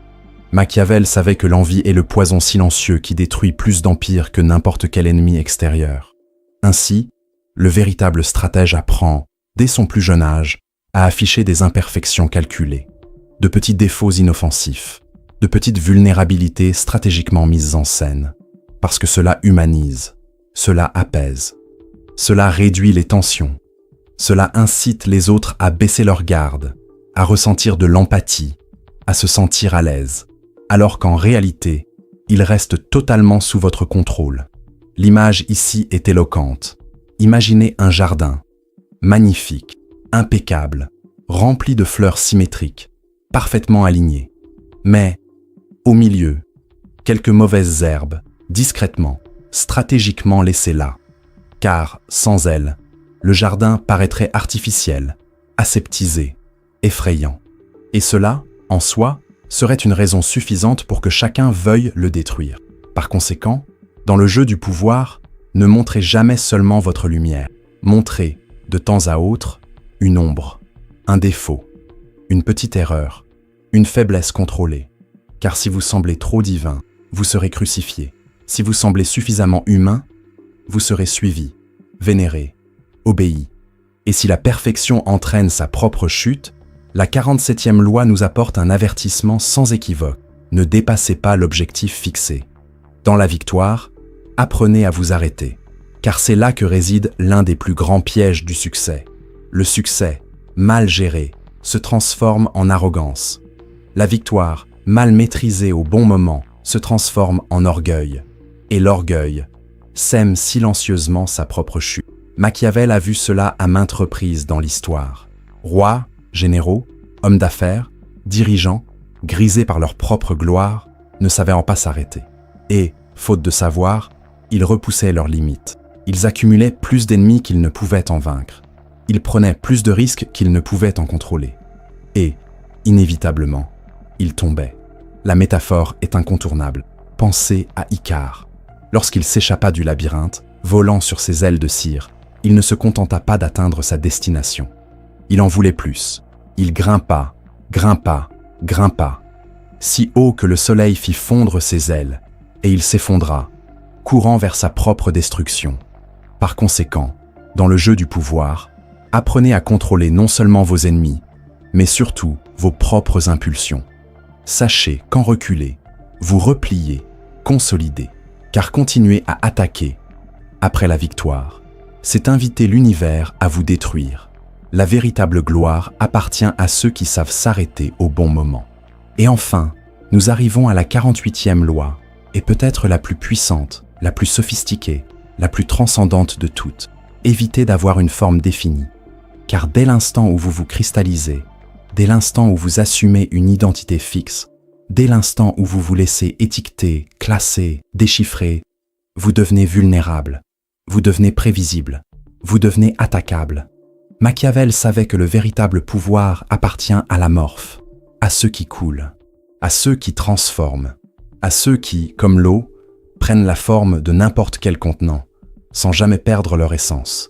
Machiavel savait que l'envie est le poison silencieux qui détruit plus d'empires que n'importe quel ennemi extérieur. Ainsi, le véritable stratège apprend, dès son plus jeune âge, à afficher des imperfections calculées, de petits défauts inoffensifs, de petites vulnérabilités stratégiquement mises en scène, parce que cela humanise, cela apaise, cela réduit les tensions, cela incite les autres à baisser leur garde, à ressentir de l'empathie, à se sentir à l'aise, alors qu'en réalité, ils restent totalement sous votre contrôle. L'image ici est éloquente. Imaginez un jardin, magnifique, impeccable, rempli de fleurs symétriques, parfaitement alignées. Mais, au milieu, quelques mauvaises herbes, discrètement, stratégiquement laissées là. Car, sans elles, le jardin paraîtrait artificiel, aseptisé, effrayant. Et cela, en soi, serait une raison suffisante pour que chacun veuille le détruire. Par conséquent, dans le jeu du pouvoir, ne montrez jamais seulement votre lumière. Montrez, de temps à autre, une ombre, un défaut, une petite erreur, une faiblesse contrôlée. Car si vous semblez trop divin, vous serez crucifié. Si vous semblez suffisamment humain, vous serez suivi, vénéré, obéi. Et si la perfection entraîne sa propre chute, la 47e loi nous apporte un avertissement sans équivoque. Ne dépassez pas l'objectif fixé. Dans la victoire, apprenez à vous arrêter, car c'est là que réside l'un des plus grands pièges du succès. Le succès, mal géré, se transforme en arrogance. La victoire, mal maîtrisée au bon moment, se transforme en orgueil. Et l'orgueil sème silencieusement sa propre chute. Machiavel a vu cela à maintes reprises dans l'histoire. Rois, généraux, hommes d'affaires, dirigeants, grisés par leur propre gloire, ne savaient pas s'arrêter. Et, faute de savoir, ils repoussaient leurs limites. Ils accumulaient plus d'ennemis qu'ils ne pouvaient en vaincre. Ils prenaient plus de risques qu'ils ne pouvaient en contrôler. Et, inévitablement, ils tombaient. La métaphore est incontournable. Pensez à Icare. Lorsqu'il s'échappa du labyrinthe, volant sur ses ailes de cire, il ne se contenta pas d'atteindre sa destination. Il en voulait plus. Il grimpa, grimpa, grimpa, si haut que le soleil fit fondre ses ailes, et il s'effondra, courant vers sa propre destruction. Par conséquent, dans le jeu du pouvoir, apprenez à contrôler non seulement vos ennemis, mais surtout vos propres impulsions. Sachez qu'en reculer, vous repliez, consolidez, car continuer à attaquer, après la victoire, c'est inviter l'univers à vous détruire. La véritable gloire appartient à ceux qui savent s'arrêter au bon moment. Et enfin, nous arrivons à la 48e loi, et peut-être la plus puissante, la plus sophistiquée, la plus transcendante de toutes. Évitez d'avoir une forme définie, car dès l'instant où vous vous cristallisez, dès l'instant où vous assumez une identité fixe, dès l'instant où vous vous laissez étiqueter, classer, déchiffrer, vous devenez vulnérable, vous devenez prévisible, vous devenez attaquable. Machiavel savait que le véritable pouvoir appartient à l'amorphe, à ceux qui coulent, à ceux qui transforment, à ceux qui, comme l'eau, prennent la forme de n'importe quel contenant, sans jamais perdre leur essence.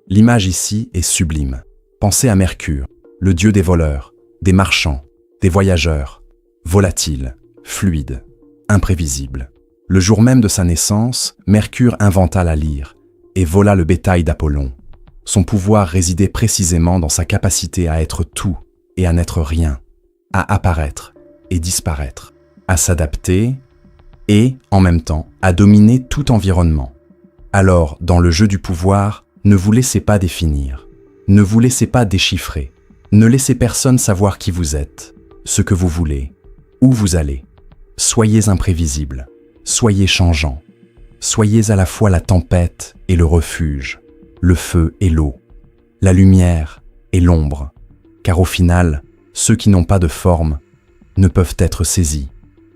L'image ici est sublime. Pensez à Mercure, le dieu des voleurs, des marchands, des voyageurs, volatile, fluide, imprévisible. Le jour même de sa naissance, Mercure inventa la lyre et vola le bétail d'Apollon. Son pouvoir résidait précisément dans sa capacité à être tout et à n'être rien, à apparaître et disparaître, à s'adapter et, en même temps, à dominer tout environnement. Alors, dans le jeu du pouvoir, ne vous laissez pas définir, ne vous laissez pas déchiffrer, ne laissez personne savoir qui vous êtes, ce que vous voulez, où vous allez. Soyez imprévisible, soyez changeant, soyez à la fois la tempête et le refuge, le feu et l'eau, la lumière et l'ombre, car au final, ceux qui n'ont pas de forme ne peuvent être saisis,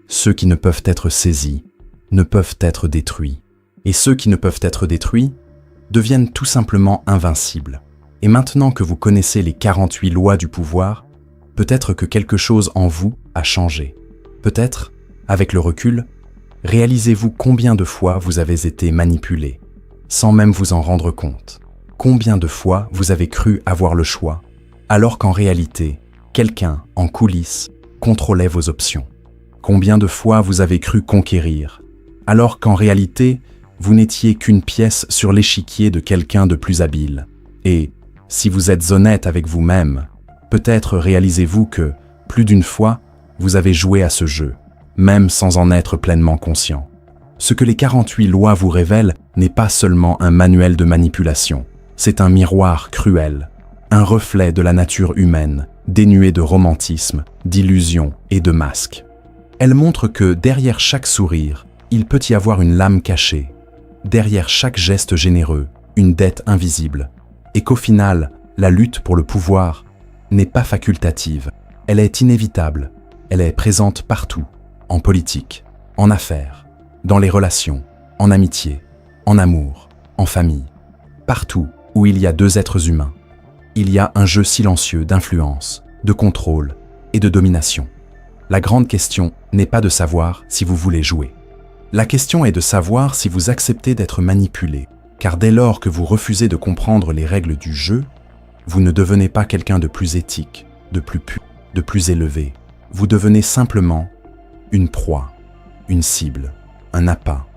ceux qui ne peuvent être saisis ne peuvent être détruits, et ceux qui ne peuvent être détruits deviennent tout simplement invincibles. Et maintenant que vous connaissez les 48 lois du pouvoir, peut-être que quelque chose en vous a changé. Peut-être, avec le recul, réalisez-vous combien de fois vous avez été manipulé, sans même vous en rendre compte. Combien de fois vous avez cru avoir le choix, alors qu'en réalité, quelqu'un, en coulisses, contrôlait vos options. Combien de fois vous avez cru conquérir, alors qu'en réalité, vous n'étiez qu'une pièce sur l'échiquier de quelqu'un de plus habile. Et, si vous êtes honnête avec vous-même, peut-être réalisez-vous que, plus d'une fois, vous avez joué à ce jeu, même sans en être pleinement conscient. Ce que les 48 lois vous révèlent n'est pas seulement un manuel de manipulation, c'est un miroir cruel, un reflet de la nature humaine, dénué de romantisme, d'illusions et de masques. Elle montre que derrière chaque sourire, il peut y avoir une lame cachée, derrière chaque geste généreux, une dette invisible, et qu'au final, la lutte pour le pouvoir n'est pas facultative, elle est inévitable, elle est présente partout, en politique, en affaires, dans les relations, en amitié, en amour, en famille. Partout où il y a deux êtres humains, il y a un jeu silencieux d'influence, de contrôle et de domination. La grande question n'est pas de savoir si vous voulez jouer. La question est de savoir si vous acceptez d'être manipulé, car dès lors que vous refusez de comprendre les règles du jeu, vous ne devenez pas quelqu'un de plus éthique, de plus pur, de plus élevé. Vous devenez simplement une proie, une cible, un appât,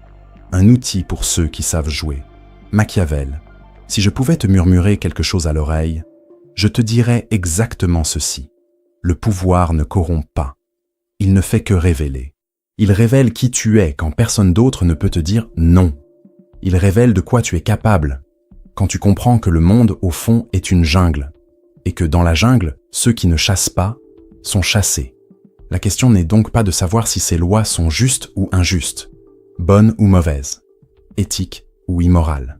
un outil pour ceux qui savent jouer. Machiavel, si je pouvais te murmurer quelque chose à l'oreille, je te dirais exactement ceci. Le pouvoir ne corrompt pas. Il ne fait que révéler. Il révèle qui tu es quand personne d'autre ne peut te dire non. Il révèle de quoi tu es capable, quand tu comprends que le monde, au fond, est une jungle, et que dans la jungle, ceux qui ne chassent pas sont chassés. La question n'est donc pas de savoir si ces lois sont justes ou injustes, bonnes ou mauvaises, éthiques ou immorales.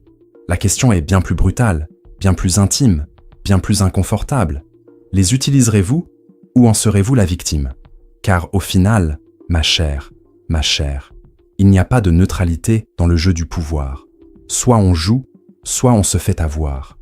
La question est bien plus brutale, bien plus intime, bien plus inconfortable. Les utiliserez-vous ou en serez-vous la victime? Car au final, ma chère, il n'y a pas de neutralité dans le jeu du pouvoir. Soit on joue, soit on se fait avoir.